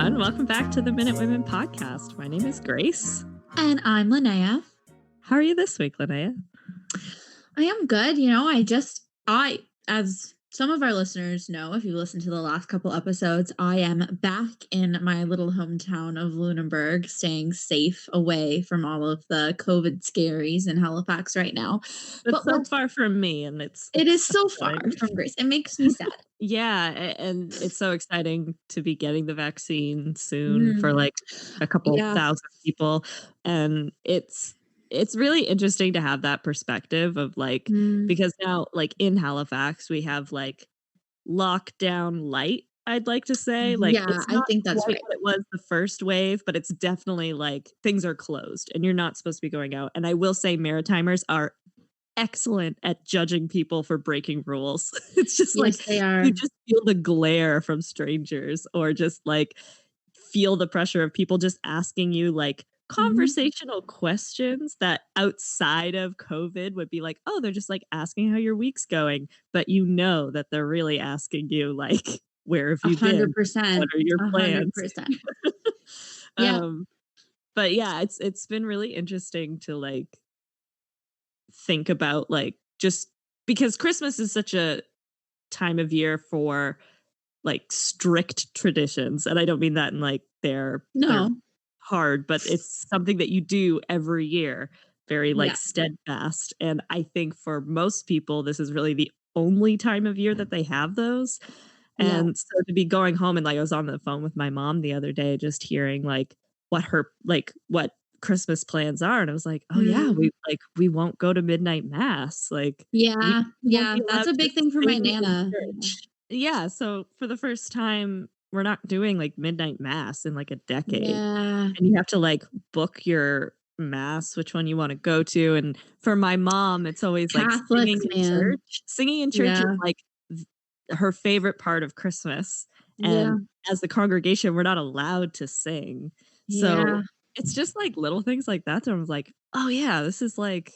everyone. Welcome back to the Minute Women podcast. My name is Grace. And I'm Linnea. How are you this week, Linnea? I am good. As some of our listeners know, if you listened to the last couple episodes, I am back in my little hometown of Lunenburg, staying safe away from all of the COVID scaries in Halifax right now. It's so far from me, and it is so far from Grace. It makes me sad. Yeah, and it's so exciting to be getting the vaccine soon for like a couple thousand people, and it's really interesting to have that perspective of like because now like in Halifax we have like lockdown light, I'd like to say. Like it's not I think that's right. what it was the first wave, but it's definitely like things are closed and you're not supposed to be going out. And I will say Maritimers are excellent at judging people for breaking rules. It's just like they are. You just feel the glare from strangers or just like feel the pressure of people just asking you like conversational questions that outside of COVID would be like, oh, they're just like asking how your week's going. But you know that they're really asking you like, where have you 100%, been? What are your plans? 100%. But yeah, it's been really interesting to like think about like just because Christmas is such a time of year for like strict traditions. And I don't mean that in like they're hard, but it's something that you do every year, very like steadfast. And I think for most people, this is really the only time of year that they have those. And so to be going home and like I was on the phone with my mom the other day, just hearing like what Christmas plans are. And I was like, oh yeah, we won't go to midnight mass. Like, that's a big thing for my Nana. Yeah. So for the first time, we're not doing like midnight mass in like a decade. And you have to like book your mass, which one you want to go to. And for my mom, it's always like Catholics, singing in church is like her favorite part of Christmas. And as the congregation, we're not allowed to sing. So it's just like little things like that. So I was like, oh yeah, this is like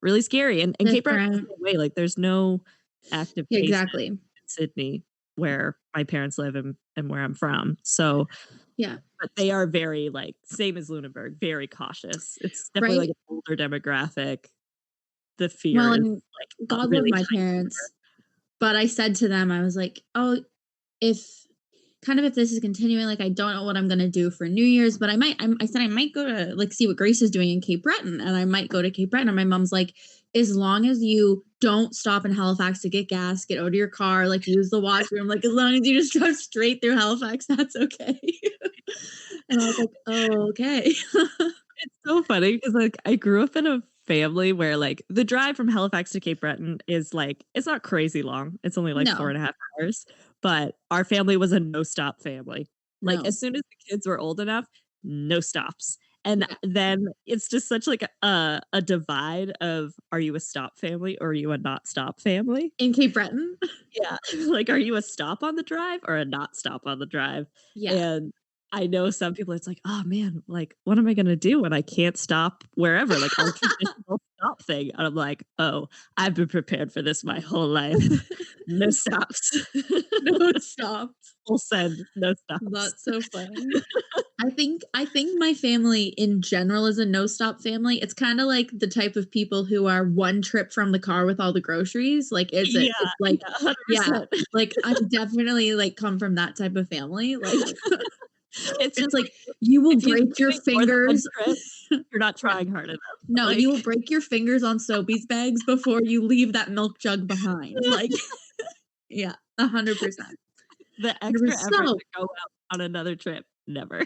really scary. And Cape Breton, way like there's no active case in Sydney where my parents live and where I'm from. So but they are very like same as Lunenburg, very cautious. It's definitely like an older demographic. The fear is like God really love my parents. But I said to them, I was like, oh, if this is continuing, like I don't know what I'm gonna do for New Year's, but I said I might go to like see what Grace is doing in Cape Breton, and I might go to Cape Breton. And my mom's like, as long as you don't stop in Halifax to get gas, get out of your car, like use the washroom, like as long as you just drive straight through Halifax, that's okay. And I was like, oh, okay. It's so funny because like I grew up in a family where like the drive from Halifax to Cape Breton is like it's not crazy long. It's only like 4.5 hours. But our family was a no-stop family. Like as soon as the kids were old enough, no stops. And then it's just such like a divide of are you a stop family or are you a not stop family? In Cape Breton? Yeah. Like are you a stop on the drive or a not stop on the drive? Yeah. And I know some people it's like, oh man, like what am I gonna do when I can't stop wherever? Like our traditional stop thing. And I'm like, oh, I've been prepared for this my whole life. No stops. No stops. Full send, no stops. That's so funny. I think my family in general is a no stop family. It's kind of like the type of people who are one trip from the car with all the groceries. Like it's like 100%. like I'm definitely like come from that type of family. Like it's just like you will break your fingers. You're not trying hard enough. No, like, you will break your fingers on Sobeys bags before you leave that milk jug behind. Like, 100%. The extra effort to go out on another trip, never.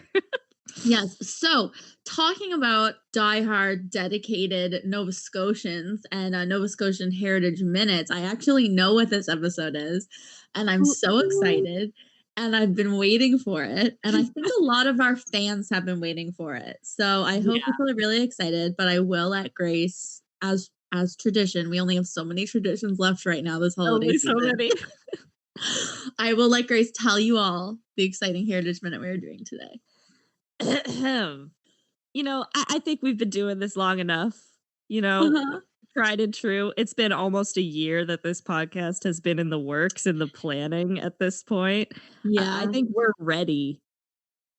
Yes. So, talking about diehard, dedicated Nova Scotians and Nova Scotian Heritage Minutes, I actually know what this episode is, and I'm so excited. And I've been waiting for it. And I think a lot of our fans have been waiting for it. So I hope people are really excited, but I will let Grace, as tradition, we only have so many traditions left right now this holiday season. So many. I will let Grace tell you all the exciting Heritage Minute we're doing today. You know, I think we've been doing this long enough, you know, tried and true. It's been almost a year that this podcast has been in the works and the planning at this point. Yeah. I think we're ready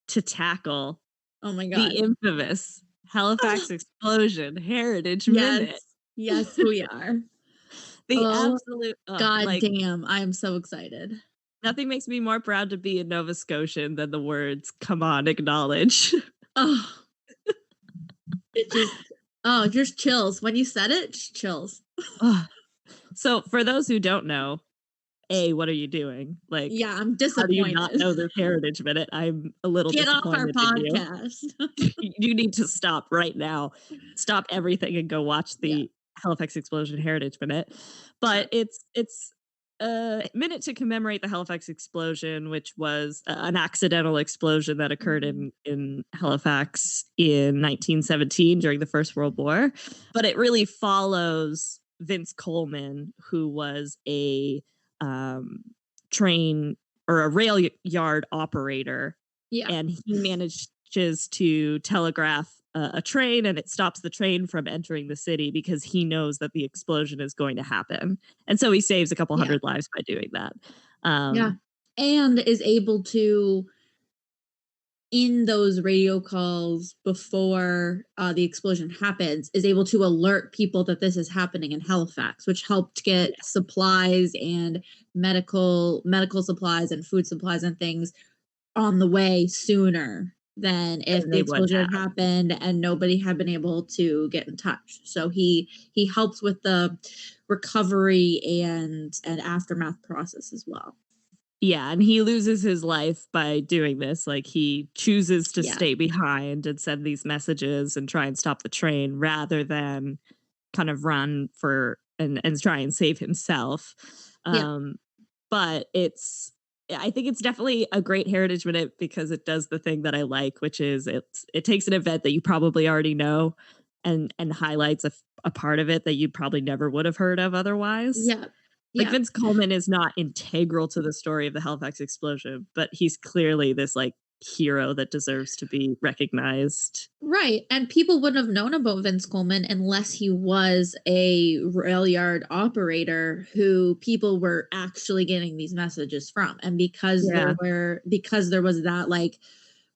to tackle Oh my the god. infamous Halifax Explosion Heritage Yes. Minute. Yes, we are. The Oh, absolute god like, damn, I am so excited. nothing makes me more proud to be a Nova Scotian than the words, "Come on, acknowledge." Oh, it just just chills. When you said it, just chills. Ugh. So, for those who don't know, A, what are you doing? Like, Yeah, I'm how do you not disappointed. know this Heritage Minute? I'm a little Get off our disappointed in you. podcast. You need to stop right now. Stop everything and go watch Yeah, the Halifax Explosion Heritage Minute. yeah. But it's a minute to commemorate the Halifax explosion, which was an accidental explosion that occurred Mhm. in Halifax in 1917 during the First World War. But it really follows Vince Coleman, who was a um, train or a rail yard operator, Yeah, and he manages to telegraph a train, and it stops the train from entering the city because he knows that the explosion is going to happen, and so he saves a couple yeah, hundred lives by doing that. yeah. um And is able to, in those radio calls before, the explosion happens, is able to alert people that this is happening in Halifax, which helped get yeah, supplies and medical supplies and food supplies and things on the way sooner than if and the they would explosion had have. happened and nobody had been able to get in touch. So he helps with the recovery and aftermath process as well. Yeah, and he loses his life by doing this. Like, he chooses to Yeah. stay behind and send these messages and try and stop the train rather than kind of run for and try and save himself. Yeah. Um, but I think it's definitely a great heritage minute because it does the thing that I like, which is it takes an event that you probably already know and highlights a part of it that you probably never would have heard of otherwise. Yeah. Like, Yeah. Vince Coleman is not integral to the story of the Halifax explosion, but he's clearly this like hero that deserves to be recognized. Right, and people wouldn't have known about Vince Coleman unless he was a rail yard operator who people were actually getting these messages from, and Yeah. because there was that, like,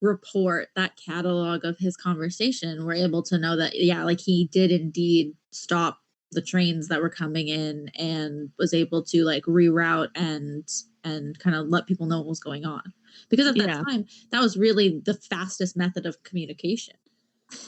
report, that catalog of his conversation, we're able to know that, yeah, like, he did indeed stop the trains that were coming in and was able to, like, reroute and kinda let people know what was going on. Because at that Yeah. time, that was really the fastest method of communication.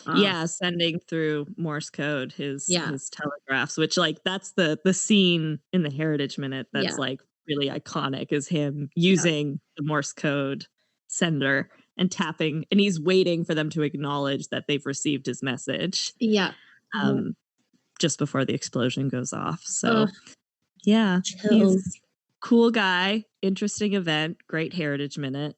Um, Yeah, sending through Morse code yeah, his telegraphs, which, like, that's the scene in the Heritage Minute that's, yeah, like, really iconic is him yeah, using the Morse code sender and tapping, and he's waiting for them to acknowledge that they've received his message, yeah, yeah. um, just before the explosion goes off. Ugh, So, yeah, chills. he's cool guy, interesting event, great Heritage Minute,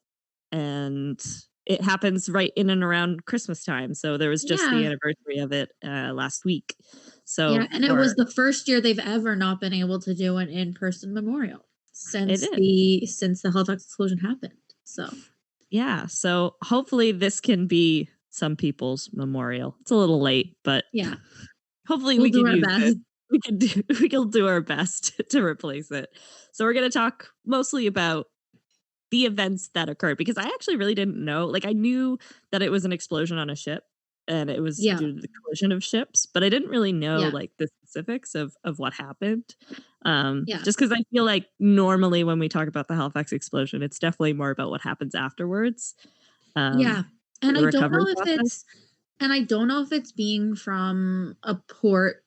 and it happens right in and around Christmas time, so there was just the Yeah, anniversary of it, last week. So yeah, and it for was the first year they've ever not been able to do an in-person memorial it since is. the Halifax explosion happened. So, Yeah, so hopefully this can be some people's memorial. It's a little late, but yeah, hopefully we'll we do can our use best. it. We can do our best to replace it. So we're gonna talk mostly about the events that occurred because I actually really didn't know. Like, I knew that it was an explosion on a ship and it was Yeah, due to the collision of ships, but I didn't really know yeah, like the specifics of what happened. yeah, Just because I feel like normally when we talk about the Halifax explosion, it's definitely more about what happens afterwards. yeah, Um, and the I don't recovery know if process. it's and I don't know if it's being from a port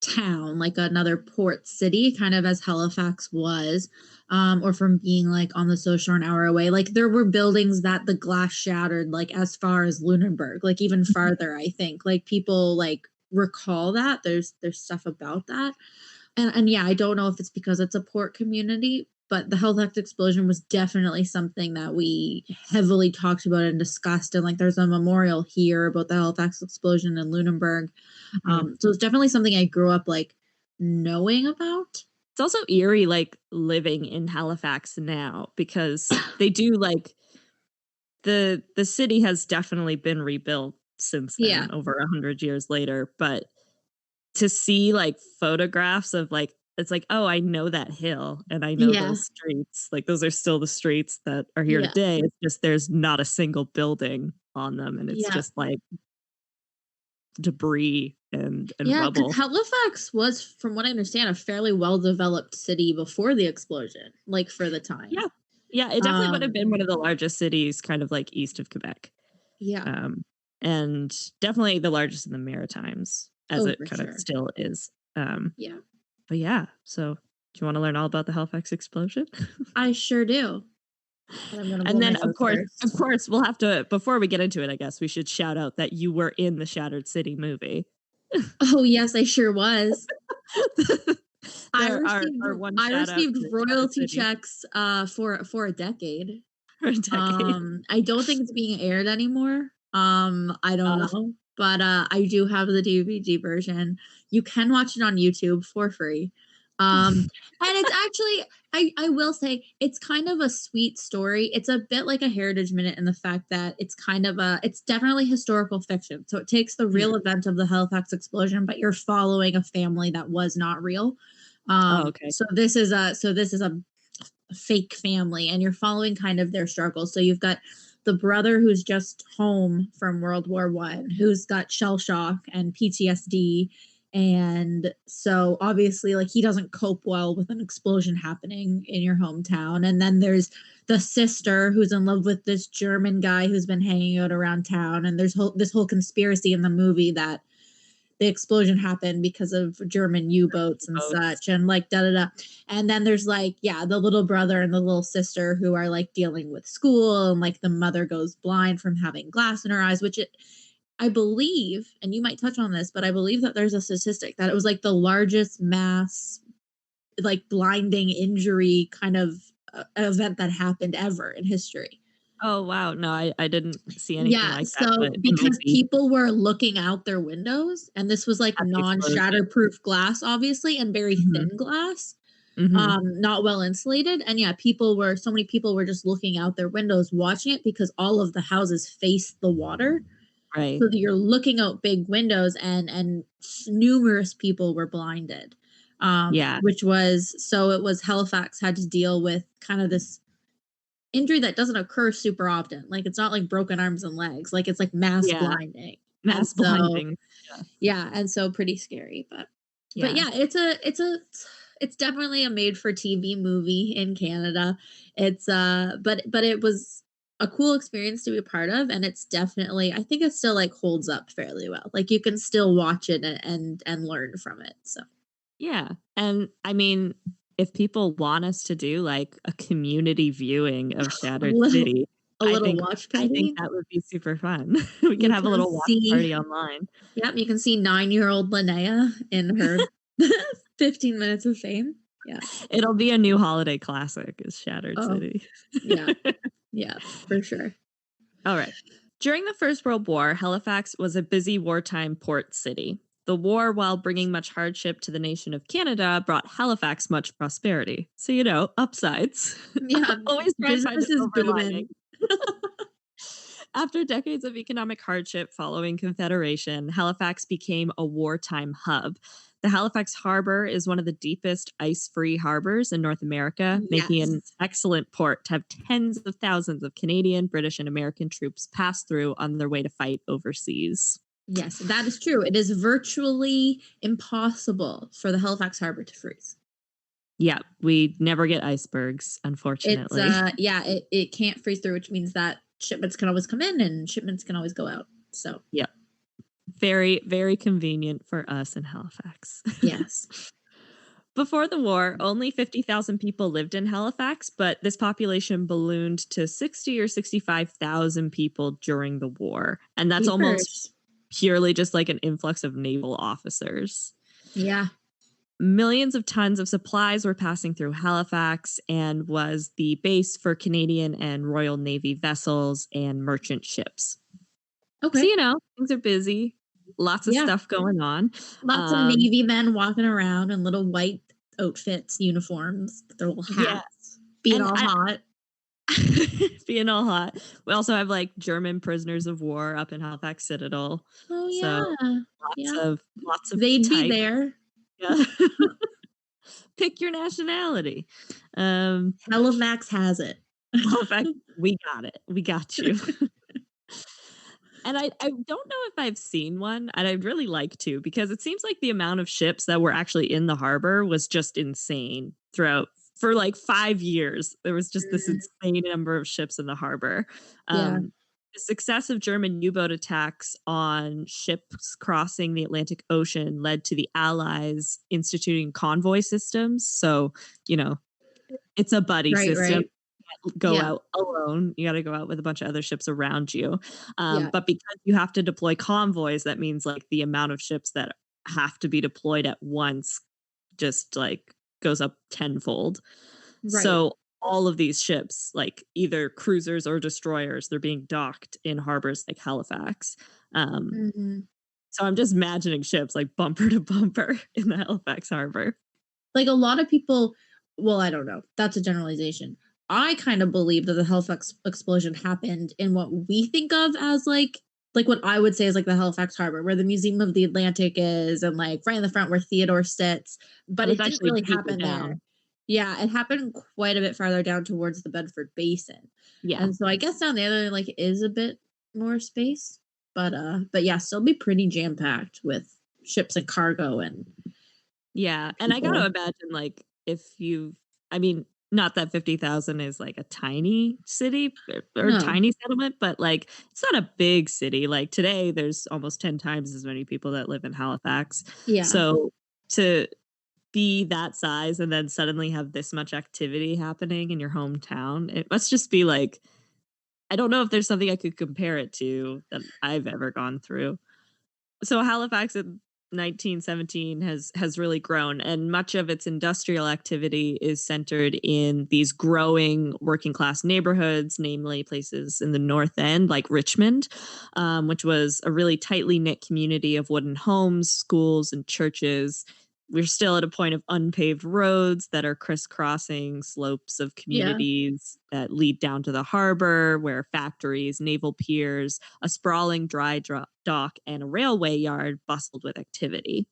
town, like another port city, kind of as Halifax was, or from being like on the social an hour away. Like there were buildings that the glass shattered, like as far as Lunenburg, like even farther. I think like people like recall that there's stuff about that, and yeah, I don't know if it's because it's a port community, but the Halifax explosion was definitely something that we heavily talked about and discussed. And like, there's a memorial here about the Halifax explosion in Lunenburg. Mhm. So it's definitely something I grew up like knowing about. It's also eerie, like living in Halifax now because they do like the city has definitely been rebuilt since then, Yeah, over 100 years later, but to see, like, photographs of, like, it's like, "Oh, I know that hill and I know Yeah. those streets." Like, those are still the streets that are here Yeah. today. It's just there's not a single building on them, and it's Yeah. just, like, debris and Yeah, because rubble. Halifax was, from what I understand, a fairly well-developed city before the explosion, like, for the time. Yeah. Yeah, it definitely would have Um, been one of the largest cities kind of, like, east of Quebec, yeah. um, and definitely the largest in the Maritimes, as Oh, it for kinda sure. still is, Yeah. but yeah, so do you wanna learn all about the Halifax explosion? I sure do, but I'm gonna blow And my then, nose of first. course, we'll have to before we get into it, I guess, we should shout out that you were in the Shattered City movie. Oh, yes, I sure was. I There received our one I shout out received to Shattered royalty City checks, for a decade. for a decade. I don't think it's being aired anymore. I don't Uh, know, but, I do have the DVD version. You can watch it on YouTube for free. And it's actually, I will say, it's kind of a sweet story. It's a bit like a Heritage Minute in the fact that it's definitely historical fiction. So it takes the yeah. real event of the Halifax explosion, but you're following a family that was not real. Oh, okay. So this is a fake family, and you're following kind of their struggles. So you've got the brother who's just home from World War I, who's got shell shock and PTSD, and so obviously, like, he doesn't cope well with an explosion happening in your hometown. And then there's the sister who's in love with this German guy who's been hanging out around town, and there's this whole conspiracy in the movie that the explosion happened because of German U-boats and Boats. such, and like da da da. And then there's, like, yeah, the little brother and the little sister who are like dealing with school, and like the mother goes blind from having glass in her eyes, which I believe, and you might touch on this, but I believe that there's a statistic that it was like the largest mass, like, blinding injury kind of event that happened ever in history. Oh, wow. No, I didn't see anything Yeah, like that, so but it might because be people were looking out their windows, and this was, like, at the explosion. non-shatterproof glass, obviously, and very Mhm. thin glass, Mhm. not well insulated. And yeah, so many people were just looking out their windows watching it because all of the houses faced the water, Right. so that you're looking out big windows, and numerous people were blinded, Yeah. which was, so it was Halifax had to deal with kind of this injury that doesn't occur super often. Like, it's not like broken arms and legs, like, it's like mass Yeah. blinding. And Mass so, blinding. Yeah. yeah, and so pretty scary. But Yeah. yeah, it's definitely a made for TV movie in Canada. But it was a cool experience to be a part of, and it's definitely, I think it still, like, holds up fairly well. Like, you can still watch it and learn from it. So Yeah, and I mean, if people want us to do, like, a community viewing of a Shattered little City, a little watch I think party. that would be super fun. We could You have a can little watch see party online. Yep, you can see 9-year-old Linnea in her 15 minutes of fame. Yeah. It'll be a new holiday classic is Shattered Oh, City. yeah. Yeah, for sure. Alright. During the First World War, Halifax was a busy wartime port city. The war, while bringing much hardship to the nation of Canada, brought Halifax much prosperity. So, upsides. Yeah, Always try and find a business is silver lining. booming. After decades of economic hardship following Confederation, Halifax became a wartime hub. The Halifax Harbor is one of the deepest ice free harbors in North America, making it an Yes. excellent port to have tens of thousands of Canadian, British, and American troops pass through on their way to fight overseas. Yes, that is true. It is virtually impossible for the Halifax Harbor to freeze. Yeah, we never get icebergs, It's, unfortunately. yeah, it can't freeze through, which means that shipments can always come in and shipments can always go out. So, Yep. Very, very convenient for us in Halifax. yes. Before the war, only 50,000 people lived in Halifax, but this population ballooned to 60 or 65,000 people during the war. And that's almost Jeepers. purely just like an influx of naval officers. Yeah. Millions of tons of supplies were passing through Halifax and was the base for Canadian and Royal Navy vessels and merchant ships. So, Okay. things are busy, lots of Yeah. stuff going on. Lots of Um, Navy men walking around in little white outfits, uniforms, with their little yeah. hats, being And all hot. being all hot. We also have, like, German prisoners of war up in Halifax Citadel. Oh, So, yeah. lots Yeah. of lots of They'd be type. there. Yeah. Pick your nationality. Um, Halifax has it. Halifax, we got it. We got you. And I don't know if I've seen one, and I'd really like to because it seems like the amount of ships that were actually in the harbor was just insane throughout for like 5 years. There was just this Mm, insane number of ships in the harbor. yeah, The successive German U-boat attacks on ships crossing the Atlantic Ocean led to the Allies instituting convoy systems. So, you know, it's a buddy right, system. right. Go Yeah, out alone. You gotta go out with a bunch of other ships around you. yeah, But because you have to deploy convoys, that means, like, the amount of ships that have to be deployed at once just, like, goes up tenfold. right. So, all of these ships, like, either cruisers or destroyers, they're being docked in harbors like Halifax. Um, Mhm. so I'm just imagining ships, like, bumper to bumper in the Halifax harbor. Like, a lot of people well, I don't know, that's a generalization. I kind of believe that the Halifax explosion happened in what we think of as, like, what I would say is, like, the Halifax Harbor, where the Museum of the Atlantic is and, like, right in the front where Theodore sits, It but was it didn't actually really deeper happen there. down. Yeah, it happened quite a bit farther down towards the Bedford Basin, Yeah. and so I guess down there, like, is a bit more space, but yeah, still be pretty jam-packed with ships and cargo and Yeah, and I gotta people. imagine, like, if you've I mean, not that 50,000 is, like, a tiny city or No. tiny settlement, but, like, it's not a big city, like, today, there's almost 10 times as many people that live in Halifax, Yeah. so to be that size and then suddenly have this much activity happening in your hometown, it must just be, like I don't know if there's something I could compare it to that I've ever gone through. So Halifax in 1917 has really grown, and much of its industrial activity is centered in these growing working class neighborhoods, namely places in the North End like Richmond, which was a really tightly knit community of wooden homes, schools, and churches. We're still at a point of unpaved roads that are crisscrossing slopes of Yeah. communities that lead down to the harbor, where factories, naval piers, a sprawling dock, and a railway yard bustled with activity.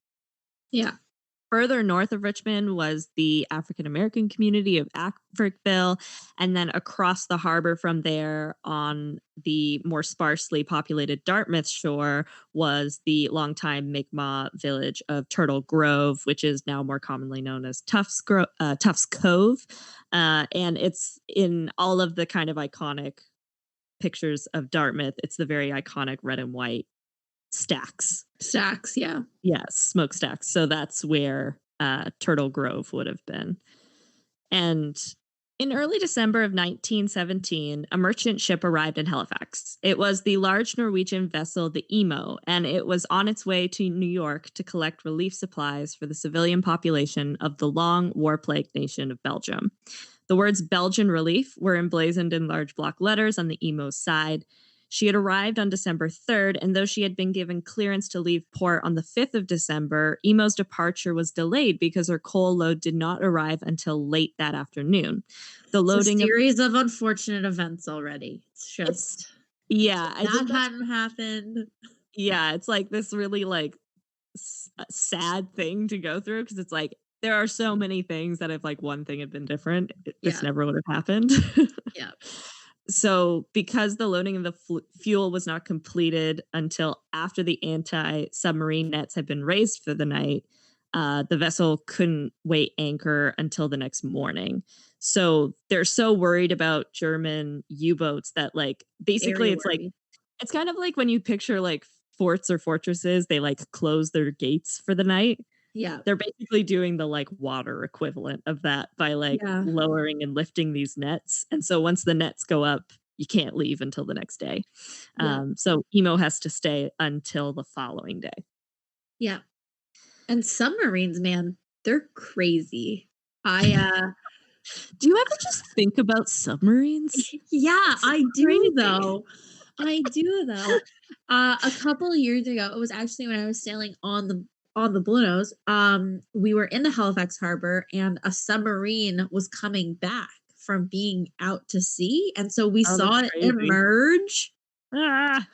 Yeah. Further north of Richmond was the African American community of Africville. And then across the harbor from there on the more sparsely populated Dartmouth shore was the longtime Mi'kmaq village of Turtle Grove, which is now more commonly known as Tufts Cove. And it's in all of the kind of iconic pictures of Dartmouth. It's the very iconic red and white stacks. Stacks, yeah. Yes, smokestacks. So that's where Turtle Grove would have been. And in early December of 1917, a merchant ship arrived in Halifax. It was the large Norwegian vessel, the Emo, and it was on its way to New York to collect relief supplies for the civilian population of the long war plagued nation of Belgium. The words Belgian relief were emblazoned in large block letters on the Emo's side. She had arrived on December 3rd, and though she had been given clearance to leave port on the 5th of December, Emo's departure was delayed because her coal load did not arrive until late that afternoon. The It's a loading of series of unfortunate events already. It's it's just yeah, if I that think that's hadn't happened. yeah, it's like this really like sad thing to go through because it's like there are so many things that if like one thing had been different, this Yeah. never would have happened. Yeah. So, because the loading of the fuel was not completed until after the anti submarine nets had been raised for the night, the vessel couldn't weigh anchor until the next morning. So, they're so worried about German U boats that, like, basically, Very it's like, worried. it's kind of like when you picture like forts or fortresses, they like close their gates for the night. Yeah. They're basically doing the, like, water equivalent of that by, like, Yeah. lowering and lifting these nets, and so once the nets go up, you can't leave until the next day. Yeah. So Emo has to stay until the following day. Yeah. And submarines, man, they're crazy. I Do you ever just think about submarines? yeah, It's I do crazy. though. I do though. A couple years ago, it was actually when I was sailing on the Blue Nose. We were in the Halifax harbor, and a submarine was coming back from being out to sea, and so we Oh, that's saw it crazy. emerge. Ah.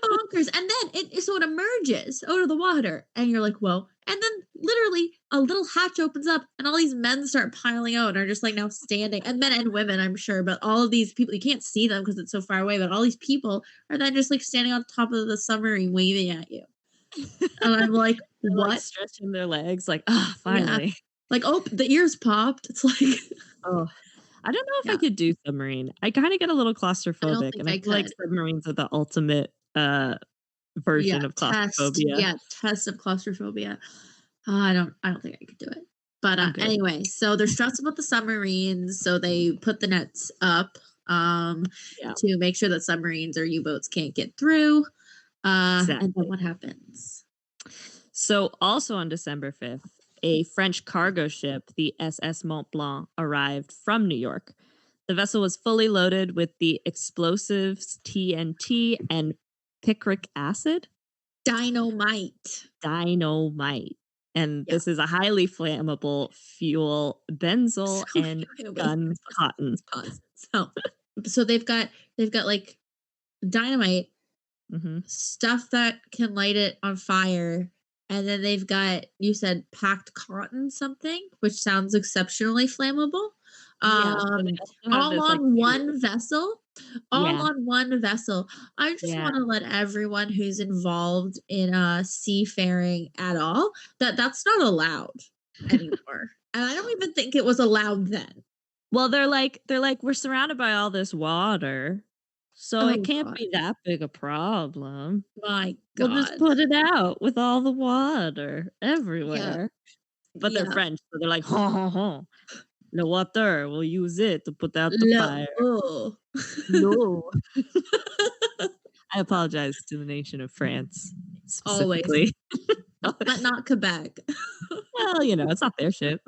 bonkers. And then it emerges out of the water, and you're like, whoa. And then literally a little hatch opens up, and all these men start piling out and are just like now standing, and men and women, I'm sure, but all of these people, you can't see them because it's so far away, but all these people are then just like standing on top of the submarine waving at you. And I'm like, They're, like, what? stretching their legs like, "Ah, Yeah. finally." Like, oh, the ears popped. It's like, Oh, I don't know if I yeah, could do submarine. I kinda get a little I don't claustrophobic, think and I I feel like could. submarines are the ultimate, Yeah, version of claustrophobia. test of claustrophobia. I don't think I could do it. But, I'm good. anyway, so they're stressed about the submarines, so they put the nets up, um, Yeah, to make sure that submarines or U-boats can't get through, and then exactly. what happens? So, also on December 5th, a French cargo ship, the SS Mont Blanc, arrived from New York. The vessel was fully loaded with the explosives TNT and picric acid, Dynamite. dynamite. And Yeah. this is a highly flammable fuel, So benzyl, and wait, gun cotton. let's pause. So they've got, like, dynamite, Mhm. stuff that can light it on fire, and then they've got, you said, packed cotton something, which sounds exceptionally flammable, Yeah, so they um, also have all this, like, on fuel. one vessel, all Yeah, on one vessel. I just yeah. wanna let everyone who's involved in, seafaring at all, that that's not allowed anymore, and I don't even think it was allowed then. Well, they're like, "We're surrounded by all this water, so it Oh can't god. be that big a problem. My We'll just god. put it out with all the water Yeah, everywhere." But they're yeah. French, so they're like, "Ha, ha, ha. Le water, we'll use it to put out the Le fire." oh. No. I apologize to the nation of France, Always, specifically. but not Quebec. Well, it's not their ship.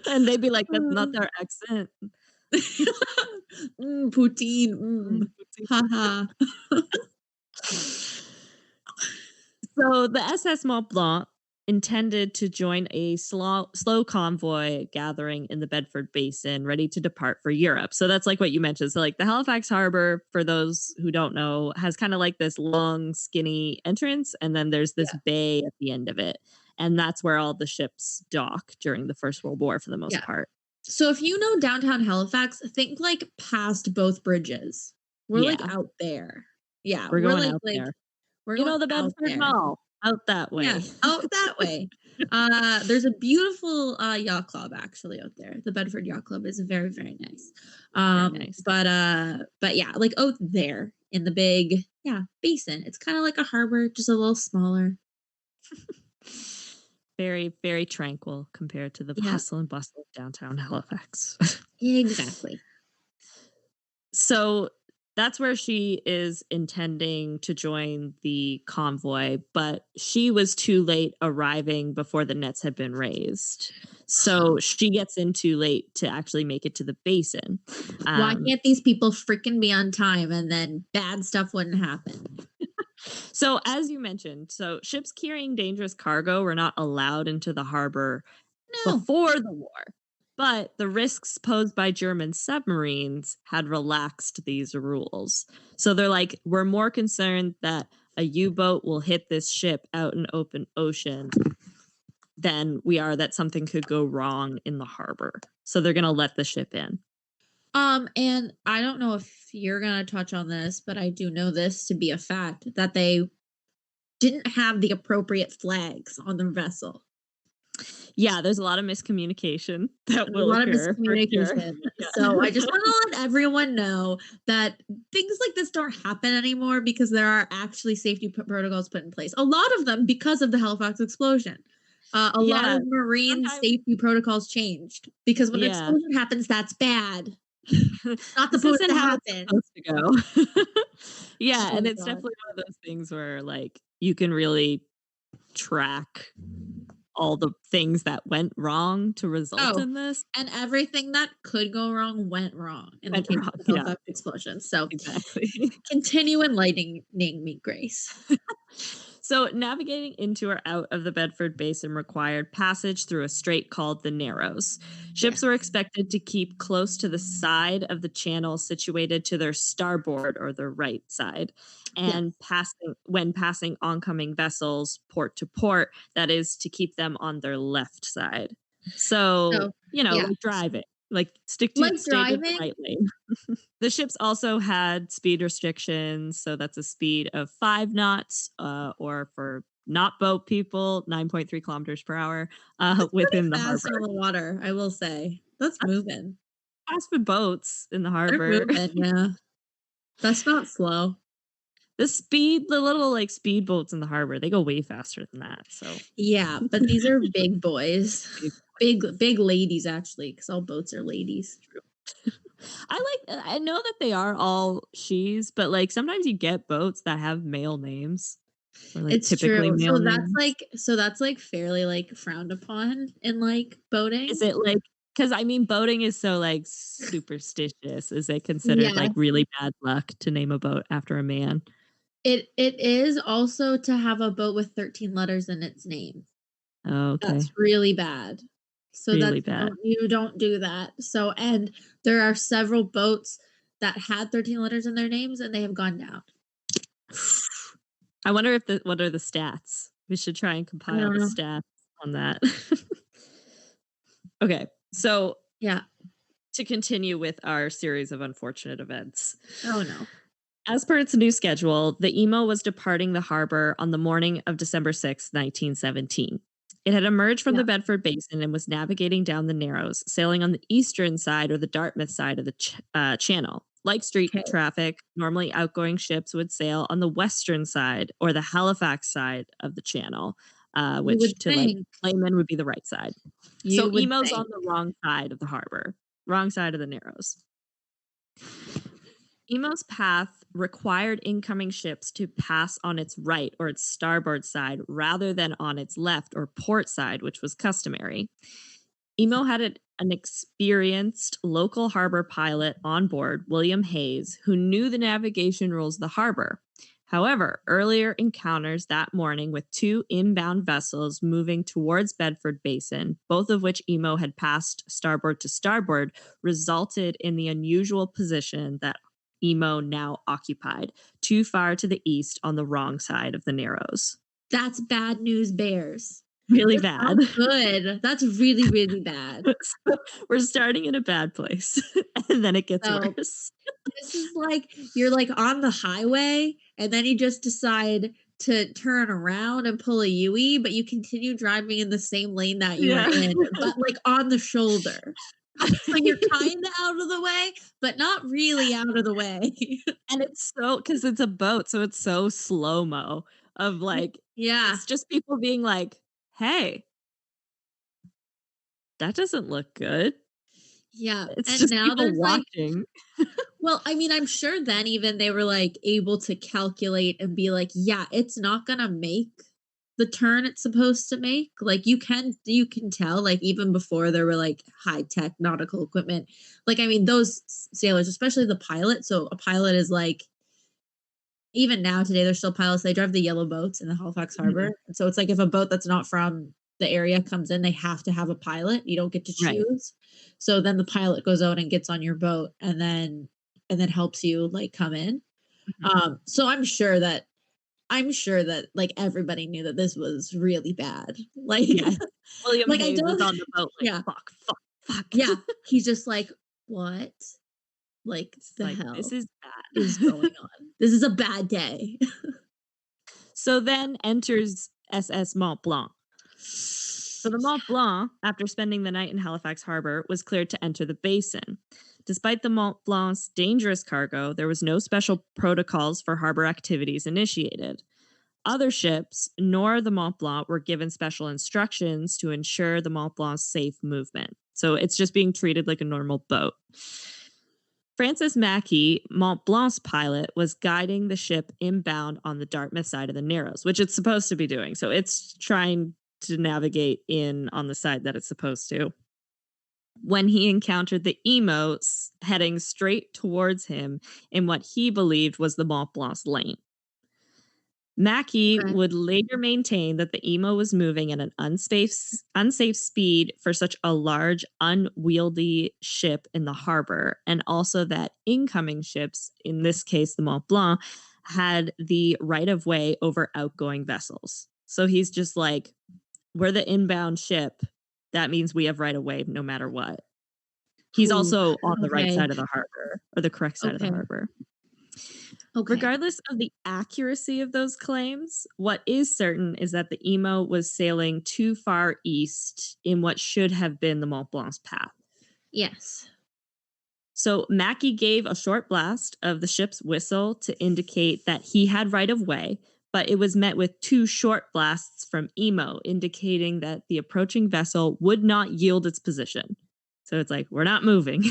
And they'd be like, "That's not their accent." Poutine, Mm. ha ha. So the SS Mont Blanc intended to join a slow convoy gathering in the Bedford Basin, ready to depart for Europe. So that's like what you mentioned. So like the Halifax Harbor, for those who don't know, has kind of like this long, skinny entrance, and then there's this Yeah, bay at the end of it, and that's where all the ships dock during the First World War for the most yeah. part. So if you know downtown Halifax, think, like, past both bridges. We're, like, Yeah, out there. Yeah, we're going out there. we're You going know the out Bedford there. Mall out that Yeah, way. out that way. There's a beautiful, yacht club actually out there. The Bedford Yacht Club is very, very nice. Very nice. But yeah, like out there in the big, yeah, basin. It's kind of like a harbor, just a little smaller. Very, very tranquil compared to the Yeah, hustle and bustle of downtown Halifax. exactly. So that's where she is intending to join the convoy, but she was too late arriving before the nets had been raised. So she gets in too late to actually make it to the basin. Why Um, can't these people freaking be on time and then bad stuff wouldn't happen? so as you mentioned, so ships carrying dangerous cargo were not allowed into the harbor No. before the war. But the risks posed by German submarines had relaxed these rules. So they're like, we're more concerned that a U boat will hit this ship out in open ocean than we are that something could go wrong in the harbor. So they're going to let the ship in. And I don't know if you're gonna touch on this, but I do know this to be a fact that they didn't have the appropriate flags on the vessel. Yeah, there's a lot of miscommunication that There's a will lot of occur for sure. miscommunication. Yeah. So I just want to let everyone know that things like this don't happen anymore because there are actually safety protocols put in place. A lot of them because of the Halifax explosion. A lot Yeah. of marine Sometimes, safety protocols changed because when an yeah. explosion happens, that's bad. Not This supposed isn't to how it's happen. supposed to go. Yeah, and Oh it's god. definitely one of those things where, like, you can really track all the things that went wrong to result Oh, in this. and everything that could go wrong went wrong in the Went case wrong, of the yeah, Halifax explosion. So exactly. continue enlightening me, Grace. So, navigating into or out of the Bedford Basin required passage through a strait called the Narrows. Ships were Yes. expected to keep close to the side of the channel situated to their starboard or their right side, Yes. and passing oncoming vessels port to port, that is to keep them on their left side. So, So, yeah. like driving, like Like stay to the driving, right lane. The ships also had speed restrictions, so that's a speed of 5 knots, or for not boat people, 9.3 kilometers per hour, that's pretty within the fast harbor. on the water, I will say. That's That's moving. fast for boats in the They're harbor. moving, yeah. That's not slow. The little, like, speed boats in the harbor, they go way faster than that, so Yeah, but these are big boys. big Big ladies, actually, because all boats are ladies. true. I know that they are all she's, but, like, sometimes you get boats that have male names or, like, It's typically true. male names. So that's, like, fairly, like, frowned upon in, like, Is boating. it like, because I mean, boating is so, like, superstitious. Is it considered, like, Yes. really bad luck to name a boat after a man? It is also to have a boat with 13 letters in its name. Oh, That's okay. really bad. So Really that's bad. don't you don't do that. So and there are several boats that had 13 letters in their names, and they have gone down. I wonder if what are the stats? We should try and I compile don't the know. stats on that. Okay, so Yeah. to continue with our series of unfortunate events. Oh, no. As per its new schedule, the Emo was departing the harbor on the morning of December 6th, 1917. It had emerged from Yeah. the Bedford Basin and was navigating down the Narrows, sailing on the eastern side or the Dartmouth side of the channel. Like street Okay. traffic, normally outgoing ships would sail on the western side or the Halifax side of the channel, You which would to like think. laymen would be the right side. So You would Emo's on think. the wrong side of the harbor, wrong side of the Narrows. Emo's path required incoming ships to pass on its right or its starboard side rather than on its left or port side, which was customary. Emo had an experienced local harbor pilot on board, William Hayes, who knew the navigation rules of the harbor. However, earlier encounters that morning with two inbound vessels moving towards Bedford Basin, both of which Emo had passed starboard to starboard, resulted in the unusual position that Emo now occupied, too far to the east on the wrong side of the Narrows. That's bad news bears. Really That's bad. not good. That's really, really bad. So we're starting in a bad place, and then it gets So worse. this is like you're like on the highway and then you just decide to turn around and pull a UE, but you continue driving in the same lane that you were Yeah. in, but like on the shoulder. So you're kind of out of the way, but not really out of the way. And it's so because it's a boat, so it's so slow-mo of, like Yeah. it's just people being like, "Hey, that doesn't look good." Yeah. It's And just now people there's like watching. well, I mean, I'm sure then even they were like able to calculate and be like, yeah, it's not gonna make the turn it's supposed to make. Like you can tell, like even before there were like high tech nautical equipment. Like I mean, those sailors, especially the pilot. So a pilot is like even now today there's still pilots. They drive the yellow boats in the Halifax Harbor. Mhm. And so it's like if a boat that's not from the area comes in, they have to have a pilot. You don't get to Right. choose. So then the pilot goes out and gets on your boat and then helps you like come in. Mhm. So I'm sure that like everybody knew that this was really bad. Like Yes. William like I Hayes is don't on the boat like, yeah. "Fuck, fuck, fuck." Yeah. He's just like, "What? Like It's the like, "This hell is is bad." going on? This is a bad day." So then enters SS Mont Blanc. So the Mont Blanc, after spending the night in Halifax Harbor, was cleared to enter the basin. Despite the Mont Blanc's dangerous cargo, there was no special protocols for harbor activities initiated. Other ships, nor the Mont Blanc, were given special instructions to ensure the Mont Blanc's safe movement. So it's just being treated like a normal boat. Francis Mackey, Mont Blanc's pilot, was guiding the ship inbound on the Dartmouth side of the Narrows, which it's supposed to be doing. So it's trying to navigate in on the side that it's supposed to. When he encountered the Emos heading straight towards him in what he believed was the Mont Blanc's lane. Mackey Okay. would later maintain that the Emo was moving at an unsafe speed for such a large, unwieldy ship in the harbor, and also that incoming ships, in this case the Mont Blanc, had the right of way over outgoing vessels. So he's just like, we're the inbound ship. That means we have right of way no matter what. He's Ooh, also on the right okay. side of the harbor, or the correct side of the Okay. harbor. Okay. Regardless of the accuracy of those claims, what is certain is that the Emo was sailing too far east in what should have been the Mont Blanc's path. Yes. So Mackey gave a short blast of the ship's whistle to indicate that he had right of way, but it was met with 2 short blasts from Emo, indicating that the approaching vessel would not yield its position. So it's like, we're not moving.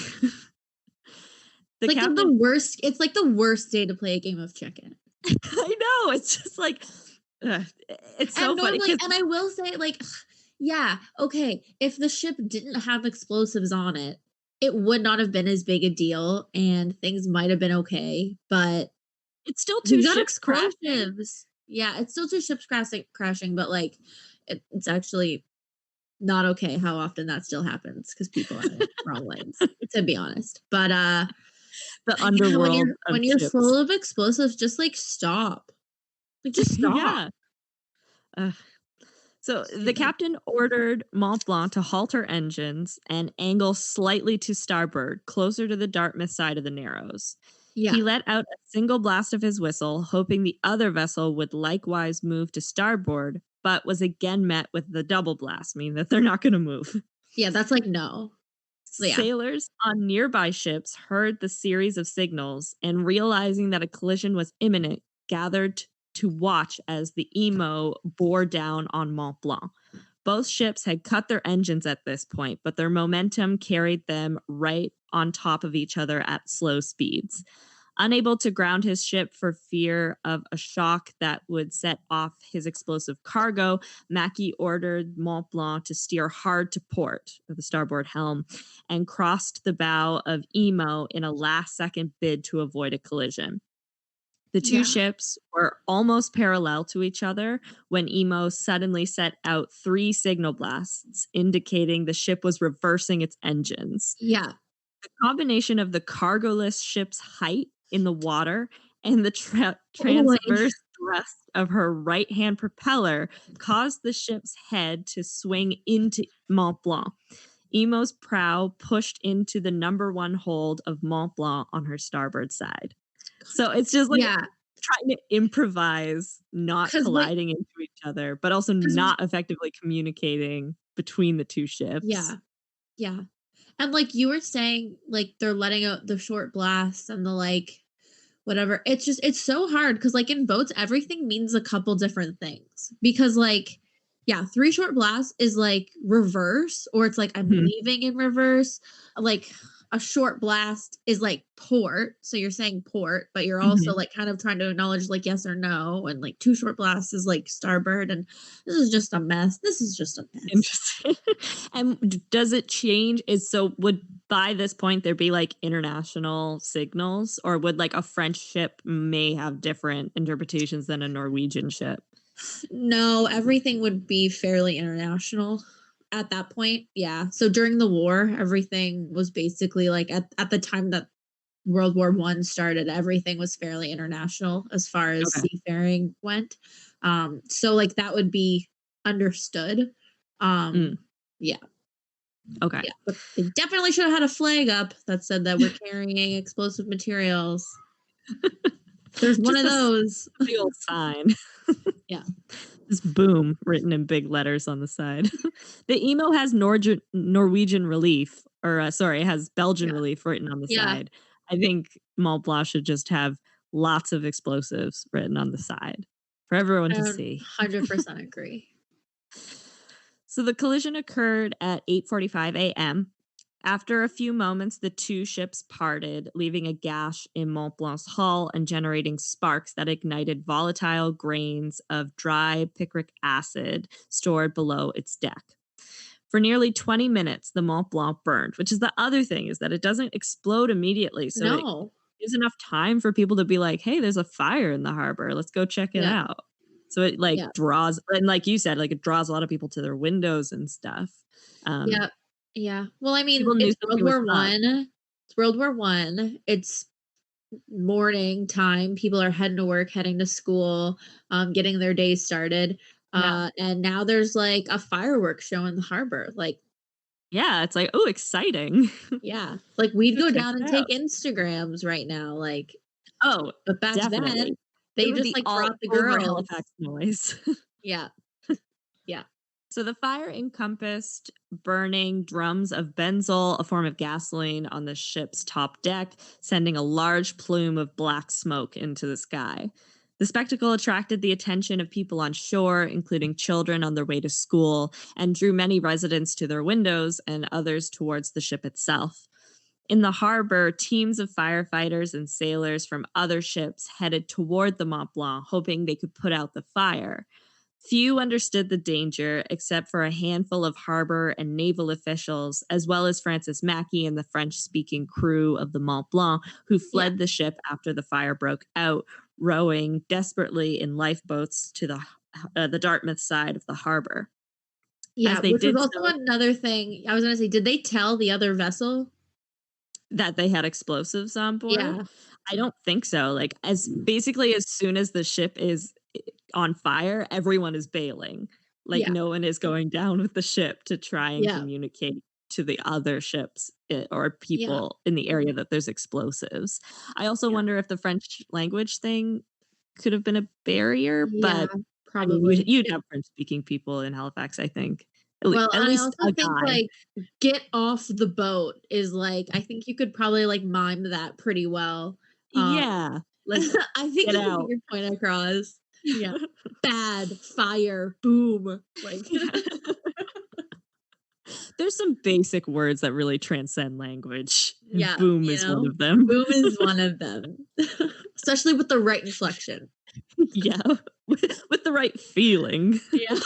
The Like the captain worst it's like the worst day to play a game of chicken. I know, it's just like ugh, it's so And funny normally, because and I will say, like, yeah, okay, if the ship didn't have explosives on it, it would not have been as big a deal and things might have been okay, but it's still 2 we got ships crashing. explosives. Yeah, it's still 2 ships crashing, but, like, it's actually not okay how often that still happens because people are in wrong lanes, to be honest. The But yeah, underworld of when you're ships. full of explosives, just, like, stop. Like, just stop. Yeah. Ugh. So the Stupid. captain ordered Mont Blanc to halt her engines and angle slightly to starboard, closer to the Dartmouth side of the Narrows. Yeah. He let out a single blast of his whistle, hoping the other vessel would likewise move to starboard, but was again met with the double blast, meaning that they're not going to move. Yeah, that's like, no. Yeah. Sailors on nearby ships heard the series of signals and, realizing that a collision was imminent, gathered to watch as the Emo bore down on Mont Blanc. Both ships had cut their engines at this point, but their momentum carried them right on top of each other at slow speeds. Unable to ground his ship for fear of a shock that would set off his explosive cargo, Mackey ordered Mont Blanc to steer hard to port, or the starboard helm, and crossed the bow of Emo in a last second bid to avoid a collision. The 2 Yeah. ships were almost parallel to each other when Emo suddenly set out 3 signal blasts, indicating the ship was reversing its engines. Yeah. The combination of the cargoless ship's height in the water and the Boy. transverse thrust of her right-hand propeller caused the ship's head to swing into Mont Blanc. Emo's prow pushed into the number 1 hold of Mont Blanc on her starboard side. So it's just like Yeah. trying to improvise, not 'Cause what colliding into each other, but also 'cause not effectively communicating between the 2 yeah. ships. Yeah. And, like, you were saying, like, they're letting out the short blasts and the, like, whatever. It's so hard because, like, in boats, everything means a couple different things. Because, like, yeah, 3 short blasts is, like, reverse, or it's like, I'm Mhm. leaving in reverse. Like, a short blast is, like, port, so you're saying port, but you're also, Mhm. like, kind of trying to acknowledge, like, yes or no, and, like, 2 short blasts is, like, starboard, and this is just a mess. This is just a mess. Interesting. And does it change? Is so would by this point there be like international signals, or would like a French ship may have different interpretations than a Norwegian ship? No, everything would be fairly international at that point. Yeah. So during the war, everything was basically like at the time that World War One started, everything was fairly international as far as Okay. seafaring went. So like that would be understood. Mm, Um, yeah, okay. yeah. But they definitely should have had a flag up that said that we're carrying explosive materials. There's one Just of a those. big old sign. Yeah. Just boom written in big letters on the side. The emo has Norwegian relief, or sorry, it has Belgian Yeah. relief written on the Yeah. side. I think Mont Blanc should just have lots of explosives written on the side for everyone I to would see. 100% agree. So the collision occurred at 8:45 a.m. After a few moments, the 2 ships parted, leaving a gash in Mont Blanc's hull and generating sparks that ignited volatile grains of dry picric acid stored below its deck. For nearly 20 minutes, the Mont Blanc burned, which is the other thing, is that it doesn't explode immediately. So it No. gives enough time for people to be like, hey, there's a fire in the harbor. Let's go check it Yeah. out. So it like Yeah. draws, and like you said, like it draws a lot of people to their windows and stuff. Um, Yeah. Yeah. Well, I mean, People knew it's World something was War up. One. It's World War One. It's morning time. People are heading to work, heading to school, getting their day started. Yeah. And now there's like a fireworks show in the harbor. Like, Yeah, it's like, "Oh, exciting." yeah, like we'd Go go check down and it take out. Instagrams right now. Like, Oh, but back then definitely. It they would just be like all brought the over girls. Halifax noise. Yeah. Yeah. So the fire encompassed burning drums of benzol, a form of gasoline, on the ship's top deck, sending a large plume of black smoke into the sky. The spectacle attracted the attention of people on shore, including children on their way to school, and drew many residents to their windows and others towards the ship itself. In the harbor, teams of firefighters and sailors from other ships headed toward the Mont Blanc, hoping they could put out the fire. Few understood the danger, except for a handful of harbor and naval officials, as well as Francis Mackey and the French speaking crew of the Mont Blanc, who Yeah. fled the ship after the fire broke out, rowing desperately in lifeboats to the Dartmouth side of the harbor. As Yeah. they Which was did also so, another thing. I was going to say, did they tell the other vessel? that they had explosives on board? Yeah. I don't think so. Like, as basically as soon as the ship is on fire, everyone is bailing. Like, Yeah. no one is going down with the ship to try and Yeah. communicate to the other ships, or Yeah. people in the area that there's explosives. I also Yeah. wonder if the French language thing could have been a barrier, Yeah. but I mean, Probably. you'd have French speaking people in Halifax, I think. At, Well, at and I least also a think, guy. like, get off the boat is, like, I think you could probably, like, mime that pretty well. Um, Yeah. Like, I think get you can get out. your point across. Yeah. Bad, fire, boom, like There's some basic words that really transcend language, and yeah, boom you is one know? of them. Boom is one of them. Especially with the right inflection. Yeah, with the right feeling. Yeah.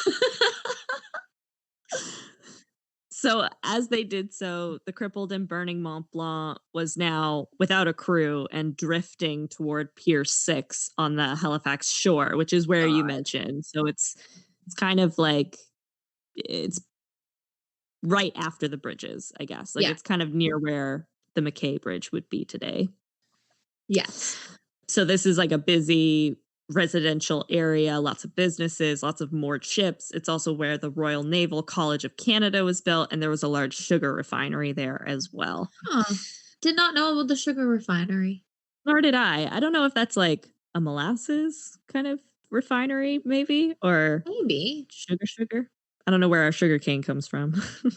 So, as they did so, the crippled and burning Mont Blanc was now without a crew and drifting toward Pier 6 on the Halifax shore, which is where you God. mentioned. So it's kind of like it's right after the bridges, I guess. Like Yeah. it's kind of near where the McKay Bridge would be today. Yes. So this is like a busy residential area, lots of businesses, lots of moored ships. It's also where the Royal Naval College of Canada was built, and there was a large sugar refinery there as well. Huh. Did not know about the sugar refinery. Nor did I. I don't know if that's like a molasses kind of refinery, maybe, or Maybe. sugar. I don't know where our sugar cane comes from. I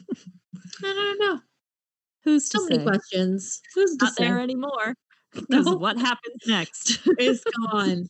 don't know. Who's to So many say? questions. Who's to Not there say? anymore. Because No, what happens next? it's gone.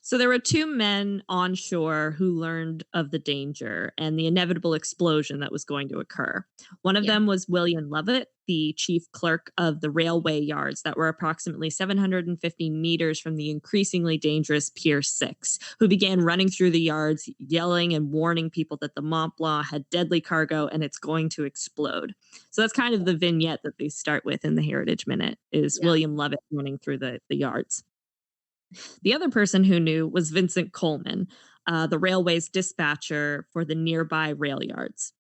So there were two men on shore who learned of the danger and the inevitable explosion that was going to occur. One of Yeah. them was William Lovett, the chief clerk of the railway yards that were approximately 750 meters from the increasingly dangerous Pier 6, who began running through the yards, yelling and warning people that the Mont Blanc had deadly cargo and it's going to explode. So that's kind of the vignette that they start with in the Heritage Minute, is Yeah. William Lovett running through the yards. The other person who knew was Vincent Coleman, the railway's dispatcher for the nearby rail yards.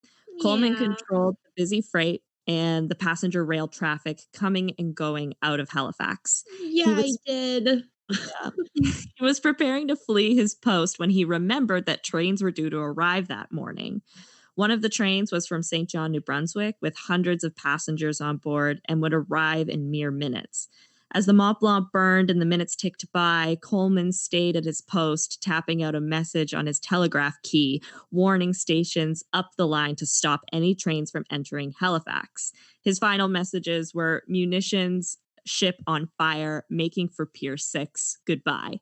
Coleman Yeah. controlled the busy freight and the passenger rail traffic coming and going out of Halifax. Yeah, He I was did. yeah, he was preparing to flee his post when he remembered that trains were due to arrive that morning. One of the trains was from St. John, New Brunswick, with hundreds of passengers on board and would arrive in mere minutes. As the Mont Blanc burned and the minutes ticked by, Coleman stayed at his post, tapping out a message on his telegraph key, warning stations up the line to stop any trains from entering Halifax. His final messages were munitions, ship on fire, making for Pier 6, goodbye.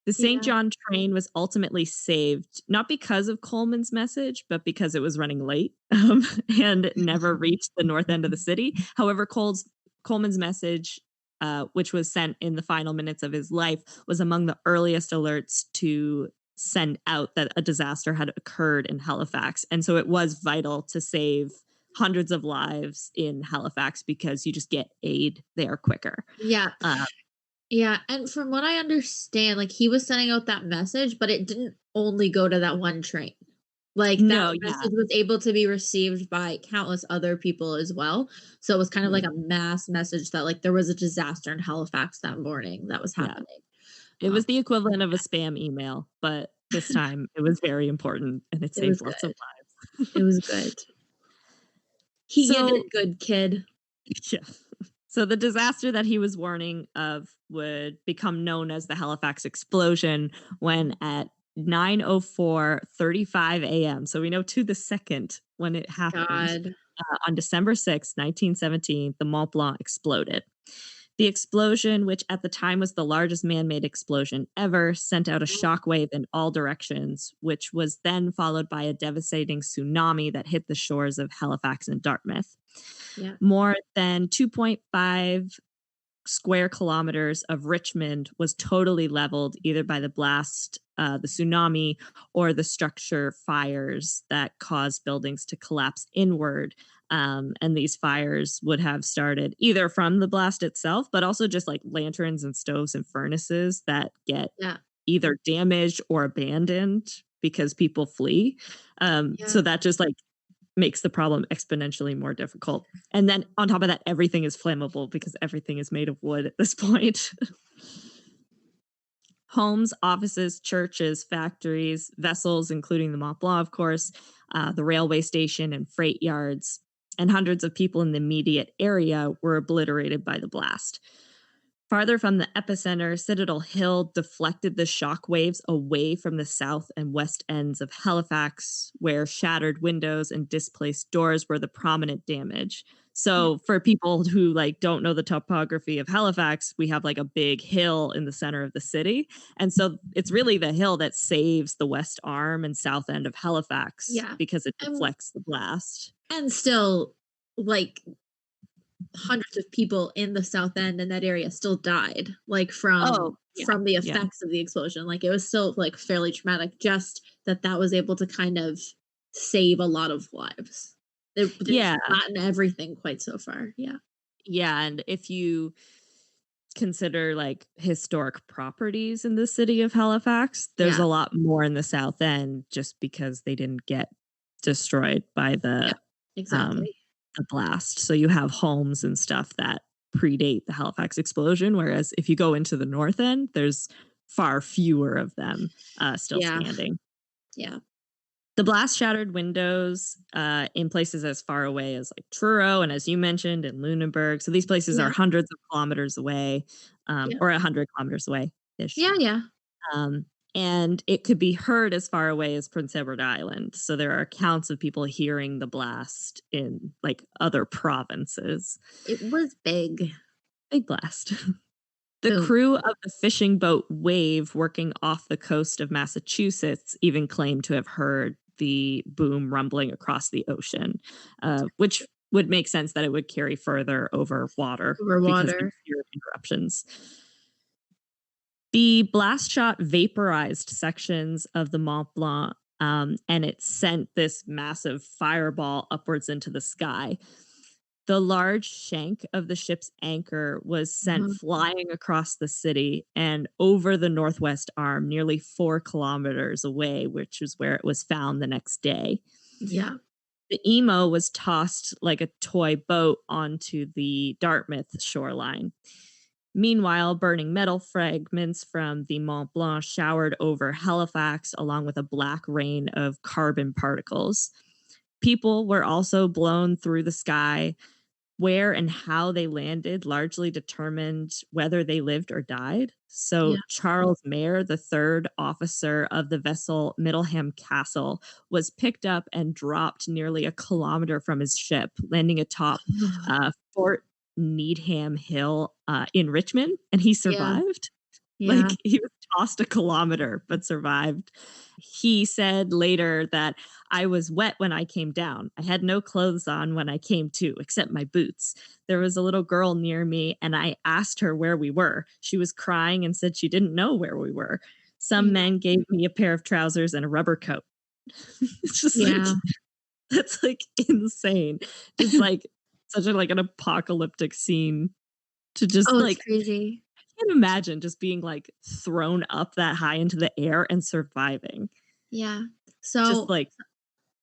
The St. Yeah. John train was ultimately saved, not because of Coleman's message, but because it was running late, and never reached the north end of the city. However, Coleman's message, which was sent in the final minutes of his life, was among the earliest alerts to send out that a disaster had occurred in Halifax. And so it was vital to save hundreds of lives in Halifax because you just get aid there quicker. Yeah. Uh, Yeah, and from what I understand, like, he was sending out that message, but it didn't only go to that one train. Like, that No, yeah, message was able to be received by countless other people as well. So it was kind of like right, a mass message that, like, there was a disaster in Halifax that morning that was yeah. happening. It was the So equivalent of a yeah, spam email, but this time it was very important and it it saved was lots of good. lives. It was good. He did So it good, kid. yeah. So the disaster that he was warning of would become known as the Halifax Explosion when at 9:04:35 a.m., so we know to the second when it happened, God. on December 6th, 1917, the Mont Blanc exploded. The explosion, which at the time was the largest man-made explosion ever, sent out a shockwave in all directions, which was then followed by a devastating tsunami that hit the shores of Halifax and Dartmouth. Yeah, More than 2.5 square kilometers of Richmond was totally leveled either by the blast, the tsunami, or the structure fires that caused buildings to collapse inward. And these fires would have started either from the blast itself, but also just like lanterns and stoves and furnaces that get yeah, either damaged or abandoned because people flee. yeah. So that just like makes the problem exponentially more difficult. And then on top of that, everything is flammable because everything is made of wood at this point. Homes, offices, churches, factories, vessels, including the Mont Blanc, of course, the railway station and freight yards, and hundreds of people in the immediate area were obliterated by the blast. Farther from the epicenter, Citadel Hill deflected the shock waves away from the south and west ends of Halifax, where shattered windows and displaced doors were the prominent damage. Yeah. So for people who like don't know the topography of Halifax, we have like a big hill in the center of the city. And so it's really the hill that saves the west arm and south end of Halifax Yeah. because it And deflects the blast. still, like, hundreds of people in the South End in that area still died, like, Oh, yeah. from the Yeah. effects of the explosion. Like, it was still, like, fairly traumatic, just that that was able to kind of save a lot of lives. They didn't Yeah. flatten everything quite so far. Yeah. Yeah, and if you consider like historic properties in the city of Halifax, there's Yeah. a lot more in the South End just because they didn't get destroyed by Yeah. um, Exactly. the blast. So you have homes and stuff that predate the Halifax explosion, whereas if you go into the North End, there's far fewer of them still Yeah. standing. Yeah. The blast shattered windows in places as far away as like Truro and as you mentioned in Lunenburg. So these places are Yeah. hundreds of kilometers away, Yeah. or 100 kilometers away ish. Yeah, yeah. Um, and it could be heard as far away as Prince Edward Island. So there are accounts of people hearing the blast in like other provinces. It was big. Big blast. The Boom. crew of the fishing boat Wave working off the coast of Massachusetts even claimed to have heard the boom rumbling across the ocean, which would make sense that it would carry further over water Over because they water. feared interruptions. The blast shot vaporized sections of the Mont Blanc, and it sent this massive fireball upwards into the sky. The large shank of the ship's anchor was sent Uh-huh. flying across the city and over the northwest arm, nearly 4 kilometers away, which is where it was found the next day. Yeah. The emo was tossed like a toy boat onto the Dartmouth shoreline. Meanwhile, burning metal fragments from the Mont Blanc showered over Halifax along with a black rain of carbon particles. People were also blown through the sky. Where and how they landed largely determined whether they lived or died. Yeah. So Charles Mayer, the third officer of the vessel Middleham Castle, was picked up and dropped nearly a kilometer from his ship, landing atop Fort Needham Hill in Richmond, and he Yeah. survived. Like, Yeah. he was tossed a kilometer, but survived. He said later that, "I was wet when I came down. I had no clothes on when I came to, except my boots. There was a little girl near me, and I asked her where we were. She was crying and said she didn't know where we were. Some Yeah. men gave me a pair of trousers and a rubber coat." It's just like, Yeah. that's, like, insane. Just, like, such a, like, an apocalyptic scene to just, Oh, it's like crazy. can't imagine just being, like, thrown up that high into the air and surviving. Yeah. Just, So, like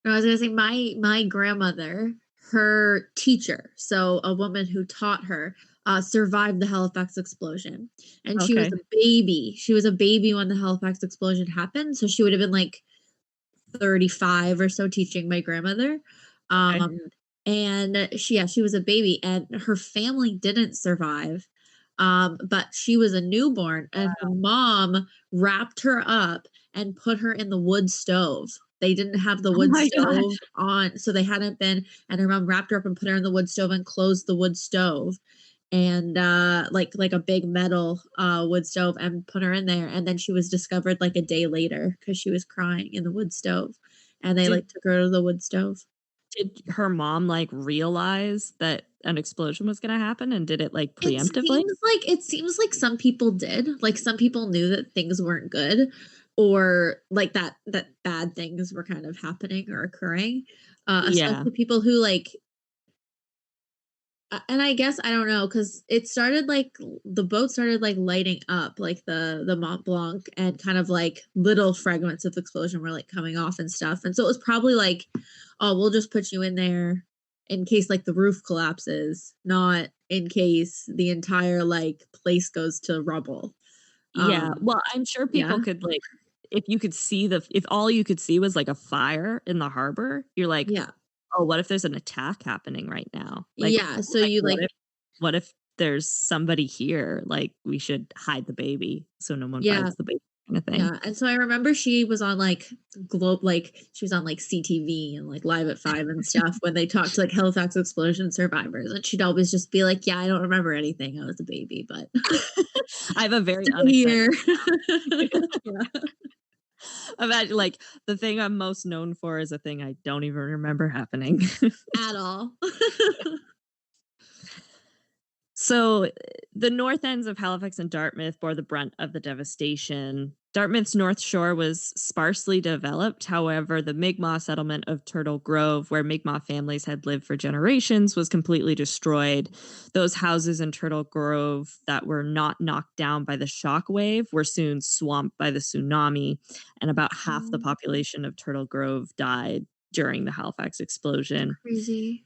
I was gonna say my grandmother, her teacher, so a woman who taught her, survived the Halifax explosion, and she was okay. a baby. She was a baby when the Halifax explosion happened, so she would have been, like, 35 or so teaching my grandmother. Okay. Um, and she was a baby and her family didn't survive. But she was a newborn and her mom wrapped her up and put her in the wood stove. They didn't have the Oh wood my god. stove on, so they hadn't been, and her mom wrapped her up and put her in the wood stove and closed the wood stove and like a big metal wood stove and put her in there, and then she was discovered like a day later because she was crying in the wood stove, and they Did like took her to the wood stove. did her mom, like, realize that an explosion was gonna happen, and did it, like, It preemptively? seems like some people did. Like, some people knew that things weren't good or, like, that bad things were kind of happening or occurring, Yeah. especially people who, like and I guess I don't know because it started, like the boat started, like, lighting up, like, the Mont Blanc, and kind of, like, little fragments of the explosion were, like, coming off and stuff, and so it was probably like, "Oh, we'll just put you in there in case, like, the roof collapses, not in case the entire, like, place goes to rubble." Yeah, Um, well, I'm sure yeah, people could, like if all you could see was, like, a fire in the harbor, you're like, yeah, "Oh, what if there's an attack happening right now?" yeah, so you, like What if there's somebody here? Like, we should hide the baby so no one yeah. finds the baby kinda thing. Yeah, and so I remember she was on, like, Globe like, she was on, like, CTV and, like, Live at 5 and stuff when they talked to, like, Halifax explosion survivors, and she'd always just be like, "Yeah, I don't remember anything, I was a baby, but I have a very still here." unexciting Yeah, imagine, like, the thing I'm most known for is a thing I don't even remember happening. at all. So, the north ends of Halifax and Dartmouth bore the brunt of the devastation. Dartmouth's north shore was sparsely developed. However, the Mi'kmaq settlement of Turtle Grove, where Mi'kmaq families had lived for generations, was completely destroyed. Those houses in Turtle Grove that were not knocked down by the shock wave were soon swamped by the tsunami, and about half the Mm, population of Turtle Grove died during the Halifax explosion. crazy.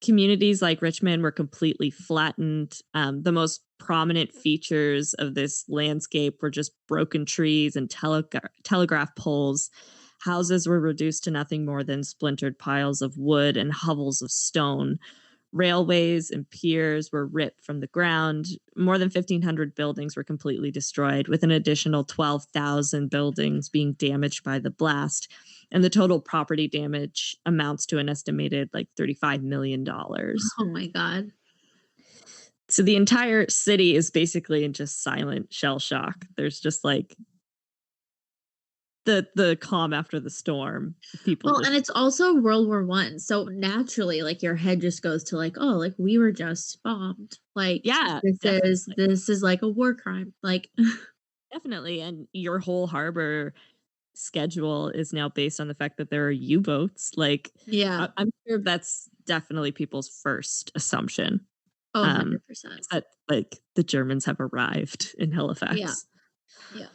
Communities like Richmond were completely flattened. The most prominent features of this landscape were just broken trees and telegraph poles. Houses were reduced to nothing more than splintered piles of wood and hovels of stone. Railways and piers were ripped from the ground. More than 1,500 buildings were completely destroyed, with an additional 12,000 buildings being damaged by the blast. And the total property damage amounts to an estimated like $35 million. Oh my god. So the entire city is basically in just silent shell shock. There's just like the calm after the storm. People Well, just and it's also World War One, so naturally, like, your head just goes to, like, "Oh, like, we were just bombed." Like, yeah, definitely. this is, like, a war crime, like Definitely. And your whole harbor schedule is now based on the fact that there are U-boats. Like, Yeah. I'm sure that's definitely people's first assumption, Oh, is 100%. that, like, the Germans have arrived in Yeah, Halifax. yeah,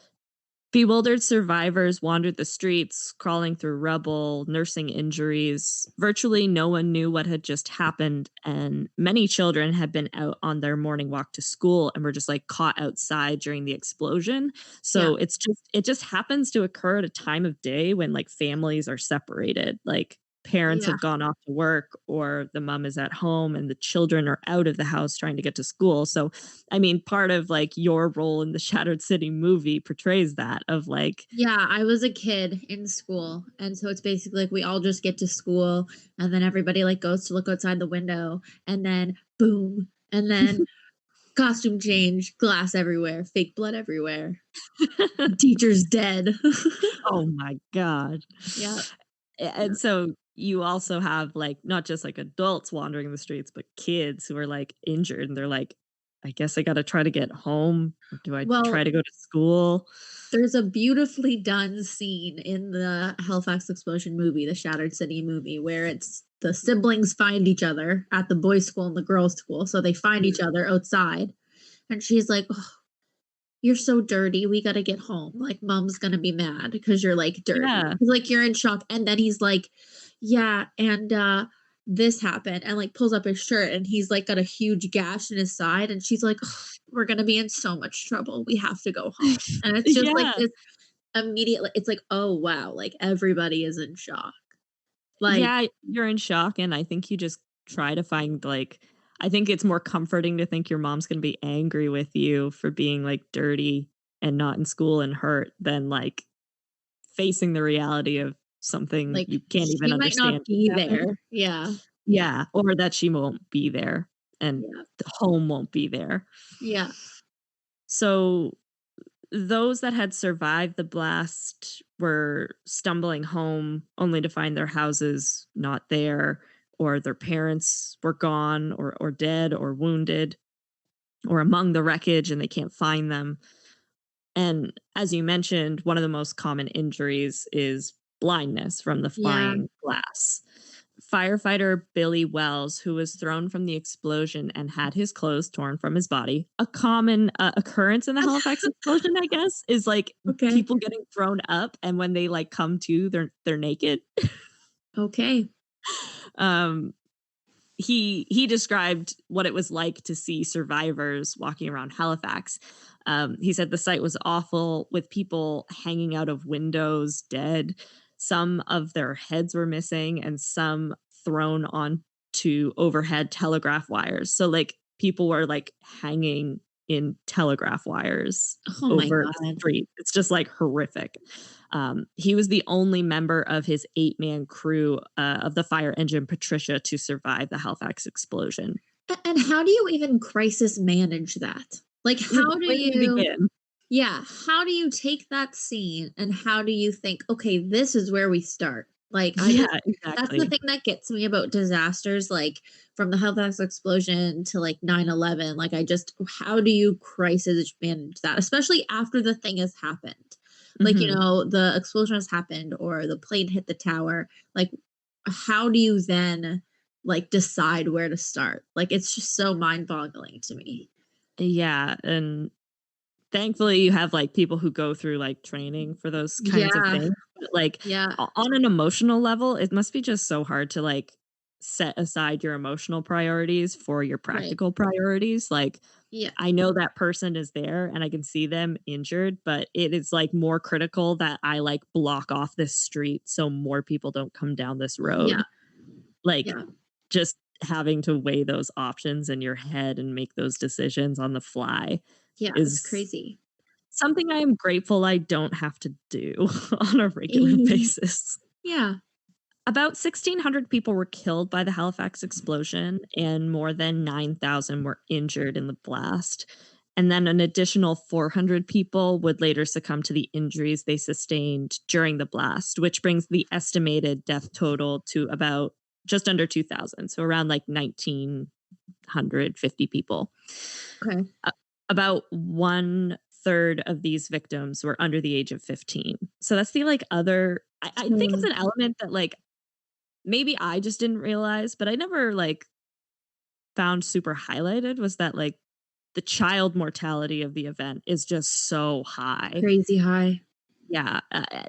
Bewildered survivors wandered the streets, crawling through rubble, nursing injuries. Virtually no one knew what had just happened, and many children had been out on their morning walk to school and were just like caught outside during the explosion. yeah, So it just happens to occur at a time of day when like families are separated. Like parents yeah. have gone off to work or the mom is at home and the children are out of the house trying to get to school. So I mean, part of like your role in the Shattered City movie portrays that of like, Yeah, I was a kid in school, and so it's basically like we all just get to school, and then everybody, like, goes to look outside the window, and then boom, and then costume change, glass everywhere, fake blood everywhere, teacher's dead. oh my god. Yeah, And yeah. so you also have like not just like adults wandering the streets, but kids who are like injured and they're like, I guess I got to try to get home. Or do I try Well, to go to school? there's a beautifully done scene in the Halifax Explosion movie, the Shattered City movie, where it's the siblings find each other at the boys' school and the girls' school. So they find each other outside, and she's like, "Oh." "You're so dirty, we gotta get home, like, mom's gonna be mad because 'cause you're, like, dirty." Yeah. 'Cause, like, you're in shock, and then he's like, "Yeah, and, this happened," and, like, pulls up his shirt, and he's, like, got a huge gash in his side, and she's like, "Ugh, we're gonna be in so much trouble, we have to go home." And it's just, like, Yeah. this immediately it's like, "Oh, wow," like, everybody is in shock. Like Yeah, you're in shock, and I think you just try to find, like I think it's more comforting to think your mom's gonna be angry with you for being, like, dirty and not in school and hurt than, like, facing the reality of something like, you can't even she might not understand be just happened. there. Yeah. Yeah. Yeah, or that she won't be there, and Yeah. the home won't be there. Yeah. So those that had survived the blast were stumbling home only to find their houses not there, or their parents were gone, or dead, or wounded, or among the wreckage and they can't find them. And as you mentioned, one of the most common injuries is blindness from the Yeah. flying glass. Firefighter Billy Wells, who was thrown from the explosion and had his clothes torn from his body, a common occurrence in the Halifax explosion, I guess, is like Okay. people getting thrown up, and when they like come to, they're naked. Okay. um, he described what it was like to see survivors walking around Halifax. He said the sight was awful, with people hanging out of windows, dead. Some of their heads were missing, and some thrown onto overhead telegraph wires. So, like, people were like hanging in telegraph wires Oh my over the god. street. It's just like horrific. He was the only member of his 8-man crew of the fire engine Patricia to survive the Halifax explosion. And how do you even crisis manage that? Like, Like, how do where do you you begin? yeah, how do you take that scene and how do you think, "Okay, this is where we start?" Like, I Yeah, just that's the exactly. thing that gets me about disasters, like, from the Halifax explosion to, like, 9/11. Like, I just how do you crisis manage that? Especially after the thing has happened. Like, Mhm. the explosion has happened or the plane hit the tower. Like, how do you then, like, decide where to start? Like, it's just so mind-boggling to me. Yeah, and thankfully, you have, like, people who go through, like, training for those kinds of Yeah, things, but, like, yeah, on an emotional level, it must be just so hard to, like, set aside your emotional priorities for your right. practical priorities. Like, Yeah, I know that person is there and I can see them injured, but it is, like, more critical that I, like, block off this street so more people don't come down this yeah, road. Like, yeah, just having to weigh those options in your head and make those decisions on the fly yeah, it's is crazy. something I am grateful I don't have to do on a regular basis. Yeah. About 1,600 people were killed by the Halifax explosion, and more than 9,000 were injured in the blast. And then an additional 400 people would later succumb to the injuries they sustained during the blast, which brings the estimated death total to about just under 2,000. So around like 1,950 people. Okay. A About one third of these victims were under the age of 15. So that's the, like, other I think it's So an element that, like, maybe I just didn't realize, but I never, like, found super highlighted was that, like, the child mortality of the event is just so high. crazy high. Yeah,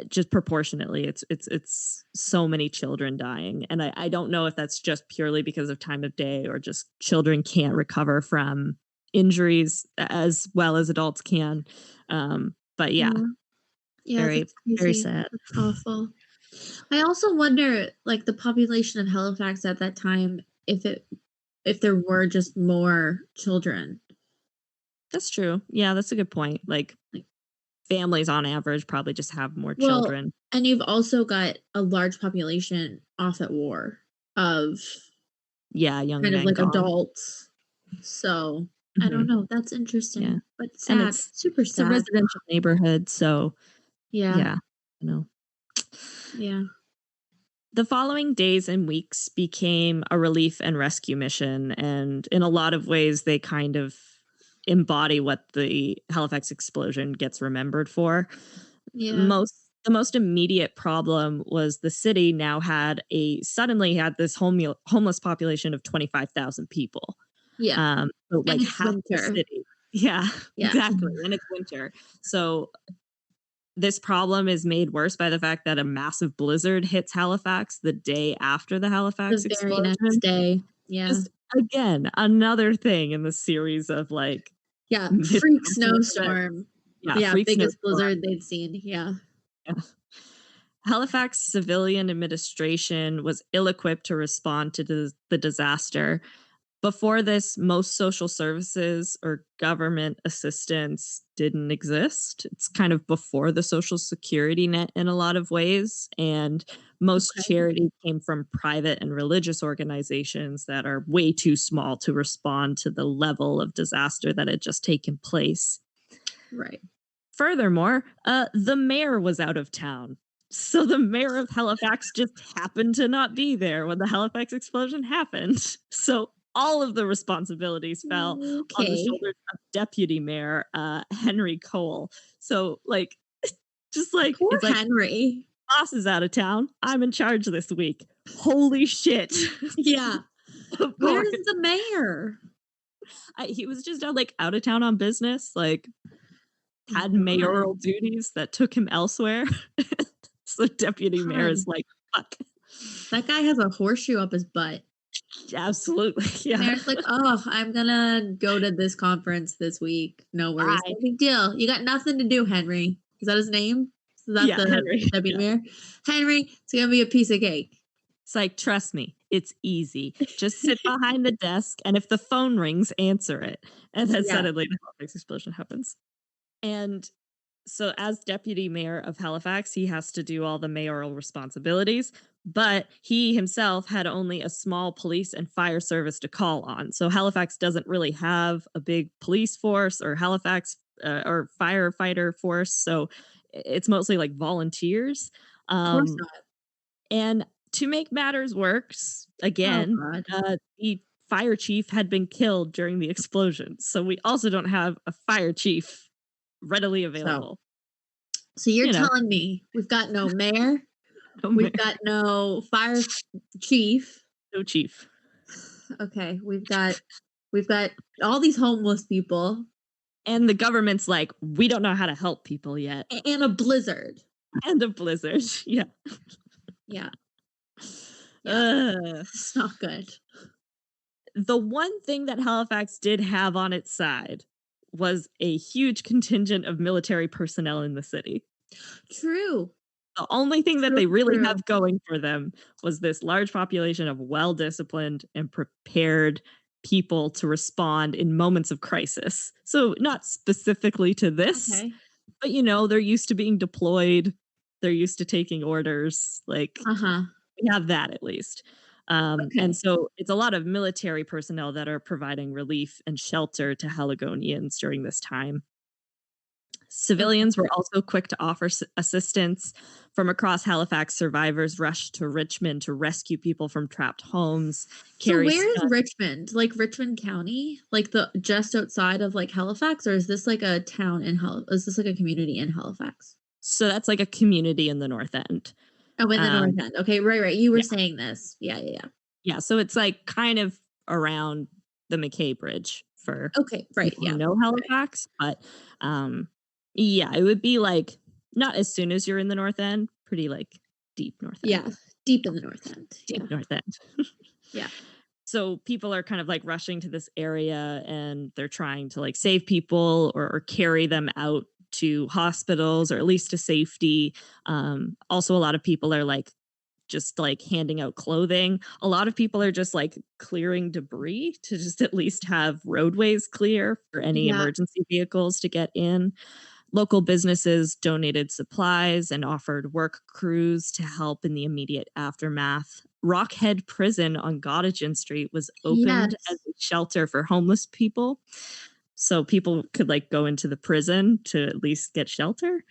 just proportionately, it's so many children dying, and I don't know if that's just purely because of time of day or just children can't recover from injuries as well as adults can. But yeah, Yeah. Yeah, very, that's very crazy. sad. That's awful. I also wonder, like, the population of Halifax at that time, if there were just more children. That's true. Yeah, that's a good point. Like, Like families on average probably just have more well, children. and you've also got a large population off at war of Yeah, young kind of men like gone. adults. So, I don't Mhm. know, that's Yeah, interesting, but and sad, super it's a sad. residential neighborhood, so Yeah, yeah, you know. yeah. The following days and weeks became a relief and rescue mission, and in a lot of ways, they kind of embody what the Halifax explosion gets remembered for. Yeah, Most the most immediate problem was the city now had a suddenly had this homeless population of 25,000 people. yeah, So and like it's half the winter. city. Yeah, Yeah. exactly, and it's winter. So, this problem is made worse by the fact that a massive blizzard hits Halifax the day after the Halifax The very next explosion. day. Yeah. Just, again, another thing in the series of, like, Yeah, freak misfortunate events. snowstorm. Yeah, Yeah, freak biggest snowstorm. blizzard they'd seen, yeah. Yeah. Halifax civilian administration was ill-equipped to respond to the disaster. Before this, most social services or government assistance didn't exist. It's kind of before the social security net in a lot of ways, and most Okay. charity came from private and religious organizations that are way too small to respond to the level of disaster that had just taken place. Right. Furthermore, the mayor was out of town. So the mayor of Halifax just happened to not be there when the Halifax explosion happened. So all of the responsibilities fell on the Okay. shoulders of deputy mayor Henry Cole. So like just like Poor it's like Henry. boss is out of town. I'm in charge this week. Holy shit. Yeah. Of course. Where's the mayor? He was just like out of town on business. Like Oh had god. mayoral duties that took him elsewhere. So deputy mayor God. is like, "Fuck." That guy has a horseshoe up his butt. Absolutely, yeah. Mayor's like, "Oh, I'm gonna go to this conference this week. No worries. Bye. No big deal. You got nothing to do, Henry." Is that his name? Is that Yeah, the Henry, deputy yeah. mayor? Henry, it's gonna be a piece of cake. It's like, "Trust me, it's easy. Just sit behind the desk, and if the phone rings, answer it." And then Yeah. suddenly the Halifax explosion happens. And so as deputy mayor of Halifax, he has to do all the mayoral responsibilities, but he himself had only a small police and fire service to call on. So Halifax doesn't really have a big police force or Halifax or firefighter force. So it's mostly like volunteers. Of course Um, not. and to make matters worse, Oh again, god. the fire chief had been killed during the explosion. So we also don't have a fire chief readily So available. so you're You know, telling me we've got no mayor, no we've mayor, got no fire chief. no chief. Okay, we've got all these homeless people And the government's like, "We don't know how to help people yet." and a blizzard. And a blizzard. Yeah. Yeah, yeah, Ugh. it's not good. The one thing that Halifax did have on its side was a huge contingent of military personnel in the city. True. The only thing that True, they really true. have going for them was this large population of well-disciplined and prepared people to respond in moments of crisis. So not specifically to this, Okay. but, they're used to being deployed, they're used to taking orders, like, Uh-huh. we have that at least. And Okay. so it's a lot of military personnel that are providing relief and shelter to Haligonians during this time. Okay. Civilians were also quick to offer assistance. From across Halifax, survivors rushed to Richmond to rescue people from trapped homes, So carry where is stuff. Richmond? Like Richmond County? Like the just outside of like Halifax, or is this like a town in is this like a community in Halifax? So that's like a community in the North End. Oh, in the North Um, End. Okay, right, right. You were yeah. saying this. Yeah, yeah, yeah. Yeah, so it's, like, kind of around the McKay Bridge for Okay, right, people who yeah. know Okay. Halifax, but, yeah, it would be, like, not as soon as you're in the North End, pretty, like, deep North End. Yeah, deep in the North End. Deep Yeah. North End. Yeah. So people are kind of, like, rushing to this area, and they're trying to, like, save people or carry them out to hospitals or at least to safety. Also, a lot of people are, like, just like handing out clothing. A lot of people are just like clearing debris to just at least have roadways clear for any Yeah. emergency vehicles to get in. Local businesses donated supplies and offered work crews to help in the immediate aftermath. Rockhead Prison on Gottingen Street was opened as Yes. a shelter for homeless people. So people could like go into the prison to at least get shelter.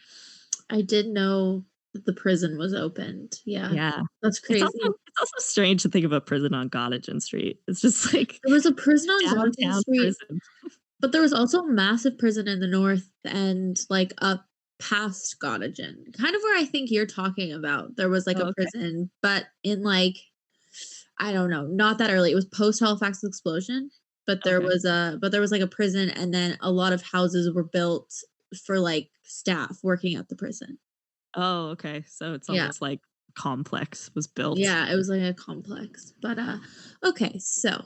I did know that the prison was opened. Yeah. Yeah. That's It's also crazy. it's also strange to think of a prison on Gottingen Street. It's just like There was a prison on Gottingen downtown Street, prison. but there was also a massive prison in the North End, like up past Gottingen. Kind of where I think you're talking about. There was like Oh, a okay. prison, but in like I don't know, not that early. It was post Halifax explosion, Okay. but there was like a prison, and then a lot of houses were built for like staff working at the prison. Oh, okay. So it's Yeah. almost like complex was built. Yeah, it was like a complex. But okay, so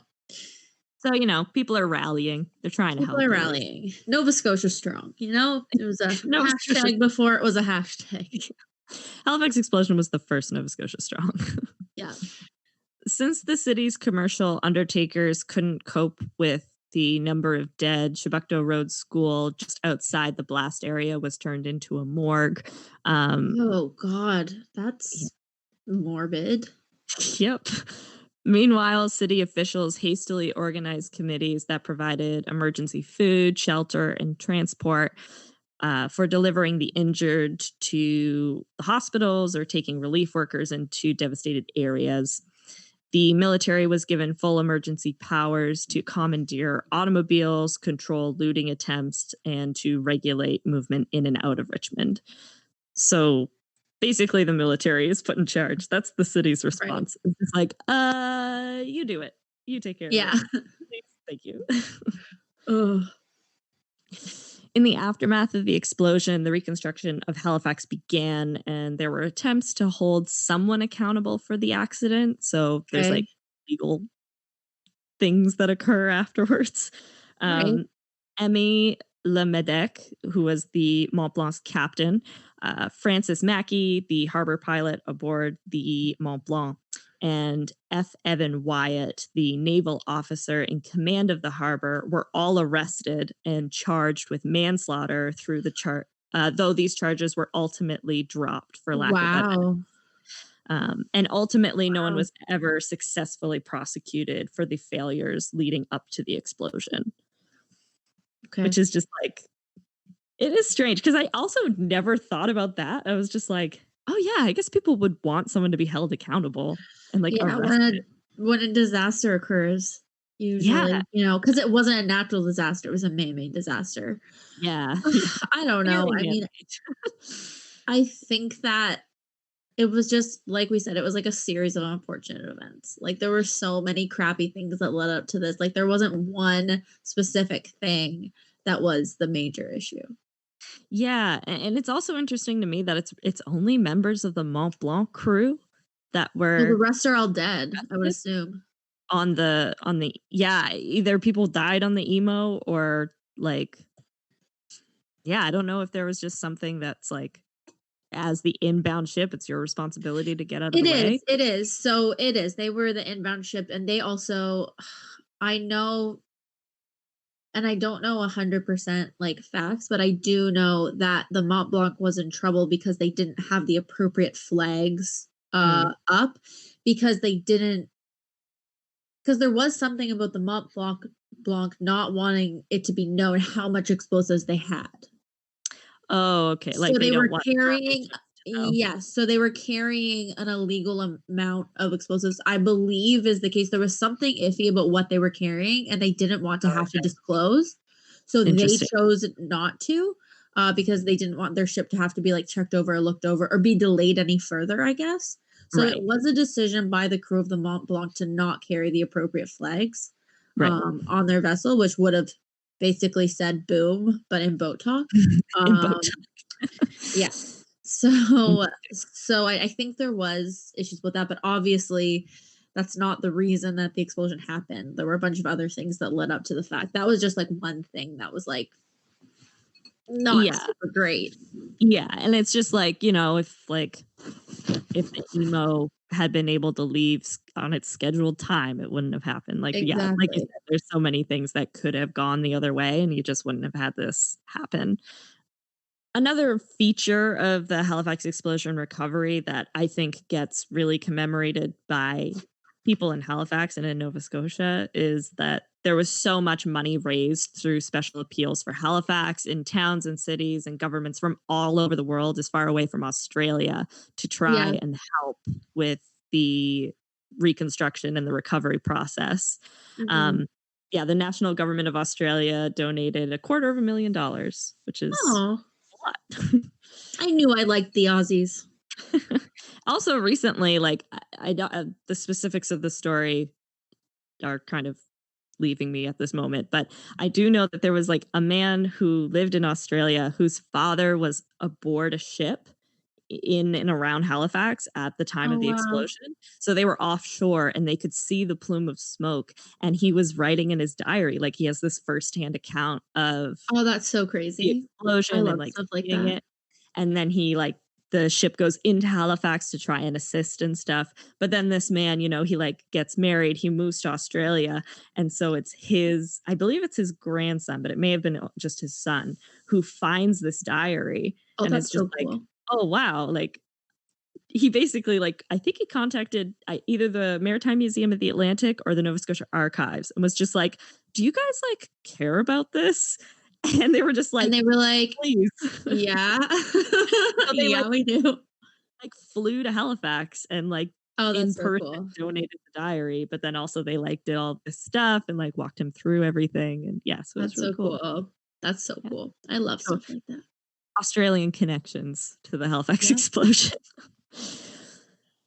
So, people are rallying. They're trying to people help are really. rallying. Nova Scotia strong, you know? It was a Nova Scotia. hashtag before it was a hashtag. Halifax Explosion was the first Nova Scotia strong. Yeah. Since the city's commercial undertakers couldn't cope with the number of dead, Chebucto Road School, just outside the blast area, was turned into a morgue. Um, Oh god, that's morbid. yep. Meanwhile, city officials hastily organized committees that provided emergency food, shelter, and transport for delivering the injured to the hospitals or taking relief workers into devastated areas. The military was given full emergency powers to commandeer automobiles, control looting attempts, and to regulate movement in and out of Richmond. So basically, the military is put in charge. That's the city's Right. response. It's just like, you do it. You take care of Yeah. it. Please. Thank you. Ugh. In the aftermath of the explosion, the reconstruction of Halifax began, and there were attempts to hold someone accountable for the accident. So there's Okay. like legal things that occur afterwards. Right. Um, Emmy Lemedec, who was the Mont Blanc's captain, Francis Mackey, the harbor pilot aboard the Mont Blanc, and F. Evan Wyatt, the naval officer in command of the harbor, were all arrested and charged with manslaughter through though these charges were ultimately dropped for lack of evidence. Wow. And ultimately, no one Wow. was ever successfully prosecuted for the failures leading up to the explosion, Okay. which is just like, it is strange because I also never thought about that. I was just like, oh, yeah, I guess people would want someone to be held accountable and like Yeah, arrested. when a disaster occurs, Yeah. usually, because it wasn't a natural disaster, it was a man-made disaster. Yeah. Yeah. I don't know. Very I mean, man-made. I think that it was just like we said, it was like a series of unfortunate events. Like there were so many crappy things that led up to this. Like there wasn't one specific thing that was the major issue. Yeah. And it's also interesting to me that it's only members of the Mont Blanc crew that Yeah, the were rest are all dead, I would arrested. assume. On the yeah, either people died on the emo or like, yeah, I don't know if there was just something that's like, as the inbound ship, it's your responsibility to get out of It the way. is, it is. So it is. They were the inbound ship, and they also I know, and I don't know 100% like facts, but I do know that the Mont Blanc was in trouble because they didn't have the appropriate flags Mm, up, because they didn't, because there was something about the Mont Blanc not wanting it to be known how much explosives they had. oh, okay, like, So they they don't were want carrying non-nations to know. yes, so they were carrying an illegal amount of explosives, I believe is the case. There was something iffy about what they were carrying, and they didn't want to Oh, have to okay, disclose. So they interesting. chose not to, because they didn't want their ship to have to be, like, checked over or looked over or be delayed any further, I guess. So it Right, was a decision by the crew of the Mont Blanc to not carry the appropriate flags, right. on their vessel, which would have basically said "boom," but in boat talk. In boat Um time. yeah. Mm, So I think there was issues with that, but obviously that's not the reason that the explosion happened. There were a bunch of other things that led up to the fact. That was just like one thing that was like not yeah, super great. yeah, and it's just like, if the emo had been able to leave on its scheduled time, it wouldn't have happened. Like, yeah, like you Exactly. said, there's so many things that could have gone the other way, and you just wouldn't have had this happen. Another feature of the Halifax explosion recovery that I think gets really commemorated by people in Halifax and in Nova Scotia is that there was so much money raised through special appeals for Halifax in towns and cities and governments from all over the world, as far away from Australia, to Yeah. try and help with the reconstruction and the recovery process. Mhm. Um, yeah, the national government of Australia donated $250,000, which is Oh, a lot. I knew I liked the Aussies. Also, recently, like, I don't the specifics of the story are kind of leaving me at this moment, but I do know that there was like a man who lived in Australia whose father was aboard a ship in and around Halifax at the time Oh, of the wow. explosion. So they were offshore and they could see the plume of smoke. And he was writing in his diary, like he has this firsthand account of Oh, that's so the crazy. I explosion and love like stuff like seeing that. it. And then he like the ship goes into Halifax to try and assist and stuff. But then this man, he like gets married, he moves to Australia. And so it's his, I believe it's his grandson, but it may have been just his son who finds this diary Oh, and is that's just so like, cool. oh, wow. Like he basically like I think he contacted either the Maritime Museum of the Atlantic or the Nova Scotia Archives and was just like, "Do you guys like care about this?" And they were just And like, they were like, "Please." "Yeah. So they Yeah, we do." flew to Halifax and like Oh, in that's so person cool. donated the diary, but then also they like did all this stuff and like walked him through everything and yeah, so it was That's really so cool. cool. That's so Yeah. cool. I love So stuff like that. Australian connections to the Halifax Yeah. explosion.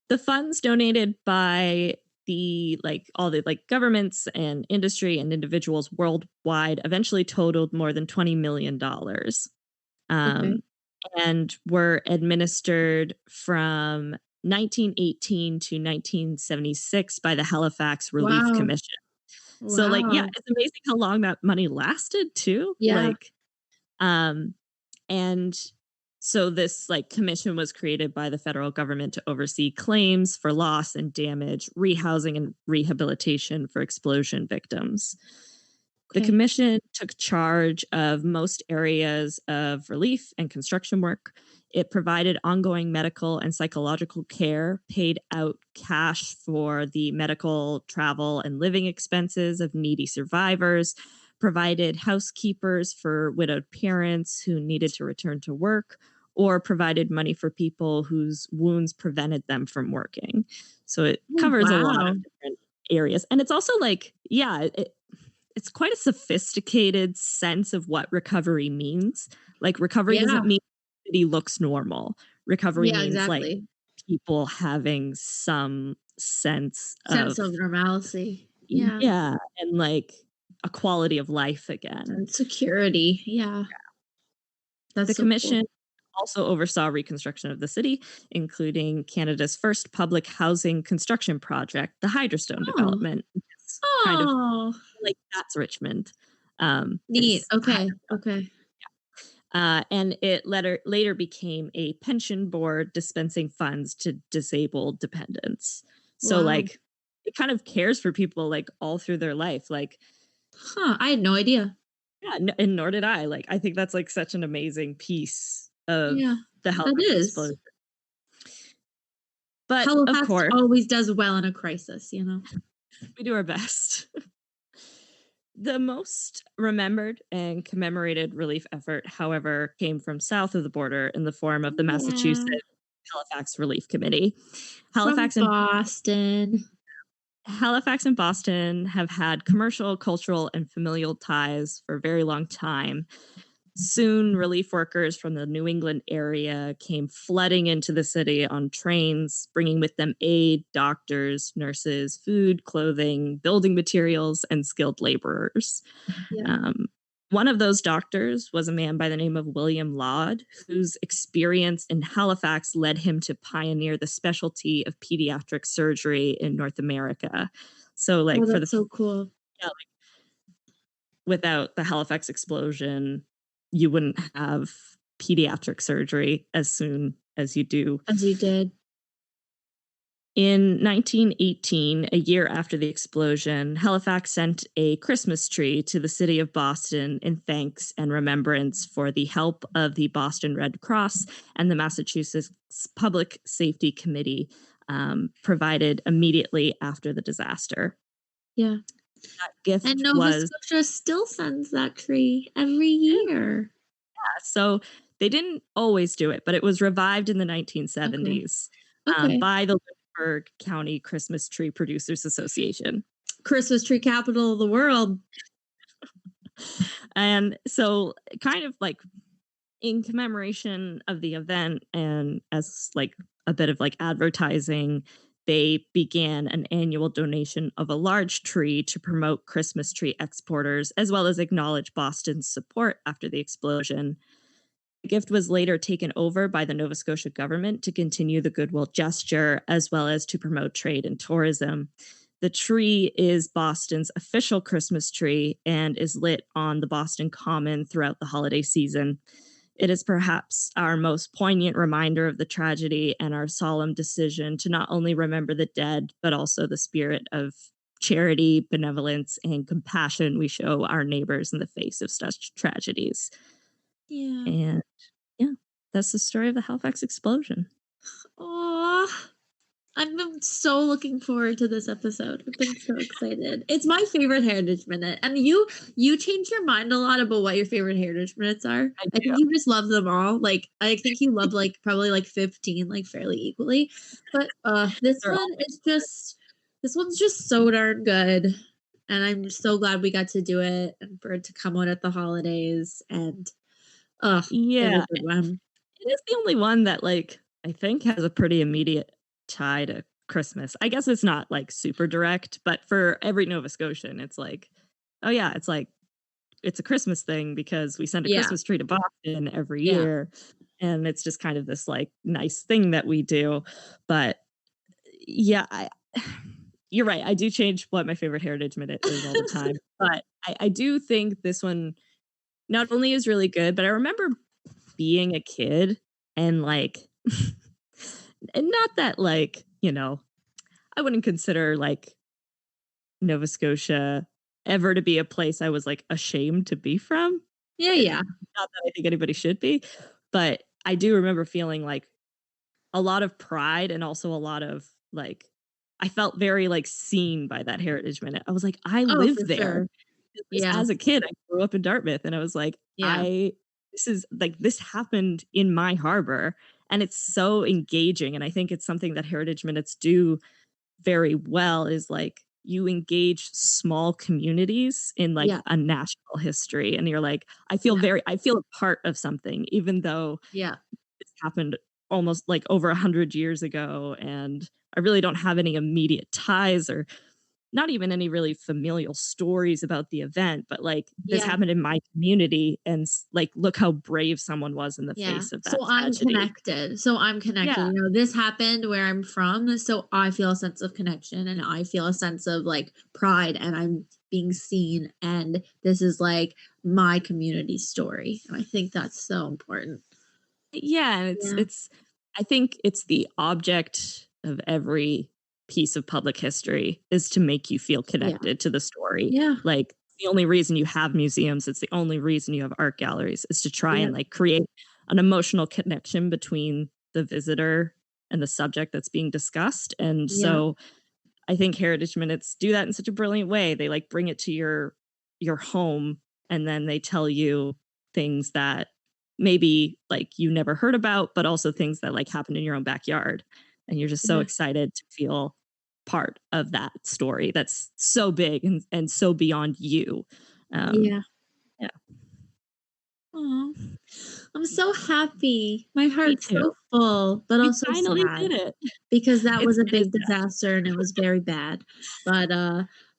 The funds donated by the like all the like governments and industry and individuals worldwide eventually totaled more than $20 million, Okay. um, and were administered from 1918 to 1976 by the Halifax Relief Wow. Commission. So like yeah, Wow. it's amazing how long that money lasted too. Yeah. Um and so this like commission was created by the federal government to oversee claims for loss and damage, rehousing and rehabilitation for explosion victims. The Okay. commission took charge of most areas of relief and construction work. It provided ongoing medical and psychological care, paid out cash for the medical, travel, and living expenses of needy survivors, provided housekeepers for widowed parents who needed to return to work, or provided money for people whose wounds prevented them from working. So it Oh, covers a lot of wow. different areas. And it's also like, yeah, it's quite a sophisticated sense of what recovery means. Like recovery doesn't Yeah. mean the city looks normal. Recovery Yeah, means like exactly. people having some sense Sense of of normalcy. Yeah. yeah, and like a quality of life again. And security. Yeah. The That's so cool. commission also oversaw reconstruction of the city, including Canada's first public housing construction project, the Hydrostone Oh. development. It's kind of Oh. like that's Richmond. Neat. Is Okay. Okay. and it later became a pension board dispensing funds to disabled dependents. So Wow. like it kind of cares for people like all through their life. Like Huh, I had no idea. yeah, and nor did I. Like I think that's like such an amazing piece of Yeah, the that Halifax is. explosion. But of Halifax course, always does well in a crisis, you know? we do our best. The most remembered and commemorated relief effort, however, came from south of the border in the form of the Massachusetts Yeah. Halifax Relief Committee. From Halifax and Boston. Halifax and Boston have had commercial, cultural, and familial ties for a very long time. Soon, relief workers from the New England area came flooding into the city on trains, bringing with them aid, doctors, nurses, food, clothing, building materials, and skilled laborers. Yeah. Um, one of those doctors was a man by the name of William Laud, whose experience in Halifax led him to pioneer the specialty of pediatric surgery in North America. So, Oh, like, that's so cool. yeah, without the Halifax explosion, you wouldn't have pediatric surgery as soon as you do. As you did. In 1918, a year after the explosion, Halifax sent a Christmas tree to the city of Boston in thanks and remembrance for the help of the Boston Red Cross and the Massachusetts Public Safety Committee provided immediately after the disaster. Yeah. That And gift Nova was Scotia still sends that tree every yeah, year. so they didn't always do it, but it was revived in the Okay. 1970s Okay. by the Lynchburg County Christmas Tree Producers Association. Christmas tree capital of the world. And so, kind of like in commemoration of the event and as like a bit of like advertising, they began an annual donation of a large tree to promote Christmas tree exporters, as well as acknowledge Boston's support after the explosion. The gift was later taken over by the Nova Scotia government to continue the goodwill gesture, as well as to promote trade and tourism. The tree is Boston's official Christmas tree and is lit on the Boston Common throughout the holiday season. It is perhaps our most poignant reminder of the tragedy and our solemn decision to not only remember the dead, but also the spirit of charity, benevolence, and compassion we show our neighbors in the face of such tragedies. Yeah. And yeah, that's the story of the Halifax explosion. Aw. I've been so looking forward to this episode. I've been so excited. It's my favorite Heritage Minute. And you change your mind a lot about what your favorite Heritage Minutes are. I I do. think you just love them all. Like I think you love like probably like 15 like fairly equally. But this They're one all is just this one's just so darn good. And I'm so glad we got to do it and for it to come out at the holidays and it yeah, was a good one. it is the only one that like I think has a pretty immediate tie to Christmas. I guess it's not like super direct, but for every Nova Scotian, it's like, oh yeah, it's like it's a Christmas thing because we send a Yeah. Christmas tree to Boston every Yeah. year. And it's just kind of this like nice thing that we do. But yeah, you're right. I do change what my favorite Heritage Minute is all the time. But I do think this one not only is really good, but I remember being a kid and like, and not that like, I wouldn't consider like Nova Scotia ever to be a place I was like ashamed to be from. Yeah, Eh, yeah. not that I think anybody should be, but I do remember feeling like a lot of pride and also a lot of like I felt very like seen by that Heritage Minute. I was like, I Oh, live for there. sure. This Yeah. as a kid, I grew up in Dartmouth and I was like, Yeah. this is like this happened in my harbor and it's so engaging. And I think it's something that Heritage Minutes do very well is like you engage small communities in like Yeah. a national history and you're like Yeah. I feel a part of something even though Yeah. it's happened almost like over 100 years ago and I really don't have any immediate ties or not even any really familial stories about the event but like this Yeah. happened in my community and like look how brave someone was in the Yeah. face of So that I'm tragedy. connected. So I'm connected. Yeah. You know, this happened where I'm from. So I feel a sense of connection and I feel a sense of like pride and I'm being seen. And this is like my community story. And I think that's so important. Yeah, and Yeah. it's I think it's the object of every piece of public history is to make you feel Yeah. connected to the story. Yeah. Like the only reason you have museums, it's the only reason you have art galleries is to try Yeah. and like create an emotional connection between the visitor and the subject that's being discussed. And Yeah. so I think Heritage Minutes do that in such a brilliant way. They like bring it to your home and then they tell you things that maybe like you never heard about, but also things that like happened in your own backyard. And you're just so Yeah. excited to feel part of that story that's so big and so beyond you. Um, Yeah. yeah, Aw. I'm so happy. My me heart's too. so full, but We also finally sad did it. because that was a It is big disaster and it was very bad. But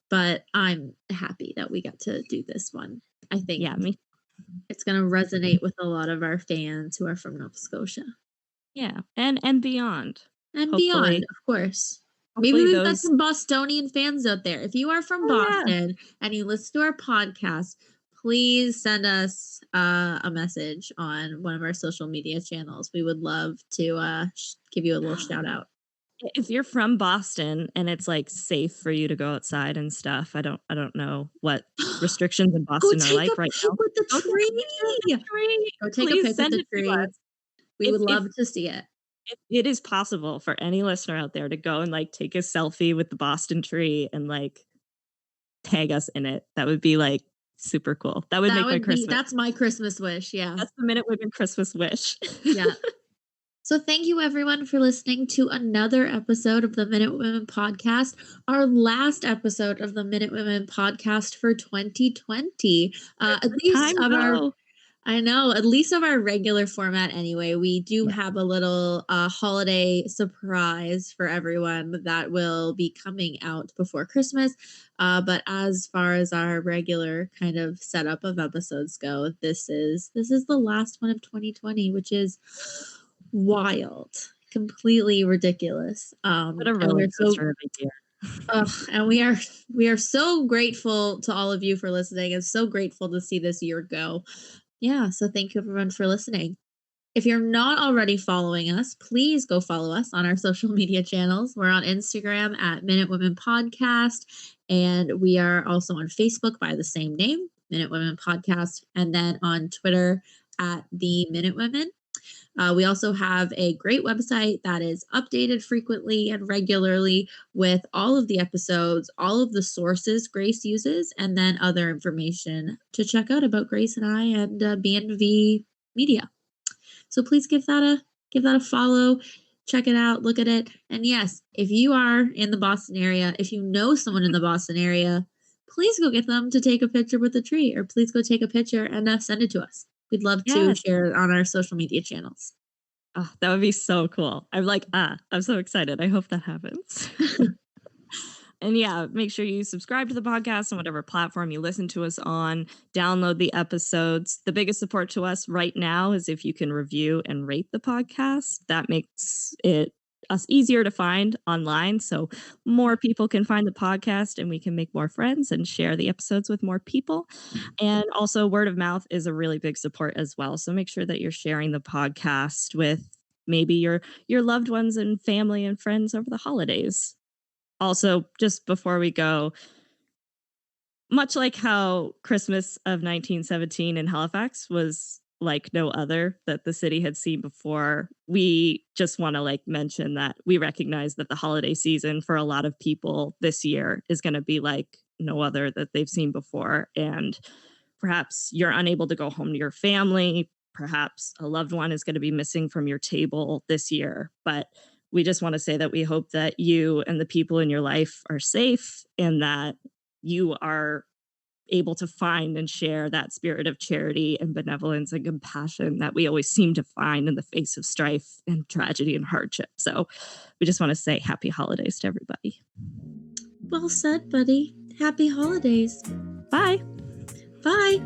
but I'm happy that we got to do this one. I think yeah, me it's gonna resonate with a lot of our fans who are from Nova Scotia. yeah. And beyond. And beyond, Hopefully of course. Maybe hopefully we've got those some Bostonian fans out there. If you are from oh yeah. Boston and you listen to our podcast, please send us a message on one of our social media channels. We would love to give you a little shout out. If you're from Boston and it's, like, safe for you to go outside and stuff, I don't know what restrictions in Go Boston are take a like right pic now. with the Go take a picture of the tree. tree. Go take a Please pic with send the it to tree. us. We would If love to see it. it is possible for any listener out there to go and, like, take a selfie with the Boston tree and, like, tag us in it, that would be, like, super cool. That would That make my would be Christmas. that's my Christmas wish. Yeah. That's the Minute Women Christmas wish. Yeah. So thank you everyone for listening to another episode of the Minute Women podcast, our last episode of the Minute Women podcast for 2020. At least Time of our go. I know, at least of our regular format anyway. We do Yeah. have a little holiday surprise for everyone that will be coming out before Christmas. But as far as our regular kind of setup of episodes go, this is the last one of 2020, which is wild, completely ridiculous. What a And roller we're so coaster of a year. and we are so grateful to all of you for listening and so grateful to see this year go. Yeah, so thank you everyone for listening. If you're not already following us, please go follow us on our social media channels. We're on Instagram at Minute Women Podcast, and we are also on Facebook by the same name, Minute Women Podcast, and then on Twitter at The Minute Women. We also have a great website that is updated frequently and regularly with all of the episodes, all of the sources Grace uses, and then other information to check out about Grace and I and BNV Media. So please give that a follow, check it out, look at it. And yes, if you are in the Boston area, if you know someone in the Boston area, please go get them to take a picture with the tree, or please go take a picture and send it to us. We'd love to Yes. share it on our social media channels. Oh, that would be so cool. I'm like, I'm so excited. I hope that happens. And yeah, make sure you subscribe to the podcast on whatever platform you listen to us on. Download the episodes. The biggest support to us right now is if you can review and rate the podcast. That makes it us easier to find online, so more people can find the podcast and we can make more friends and share the episodes with more people. And also word of mouth is a really big support as well. So make sure that you're sharing the podcast with maybe your loved ones and family and friends over the holidays. Also, just before we go, much like how Christmas of 1917 in Halifax was like no other that the city had seen before, we just want to like mention that we recognize that the holiday season for a lot of people this year is going to be like no other that they've seen before. And perhaps you're unable to go home to your family. Perhaps a loved one is going to be missing from your table this year. But we just want to say that we hope that you and the people in your life are safe and that you are able to find and share that spirit of charity and benevolence and compassion that we always seem to find in the face of strife and tragedy and hardship. So we just want to say happy holidays to everybody. Well said, buddy. Happy holidays. Bye. Bye.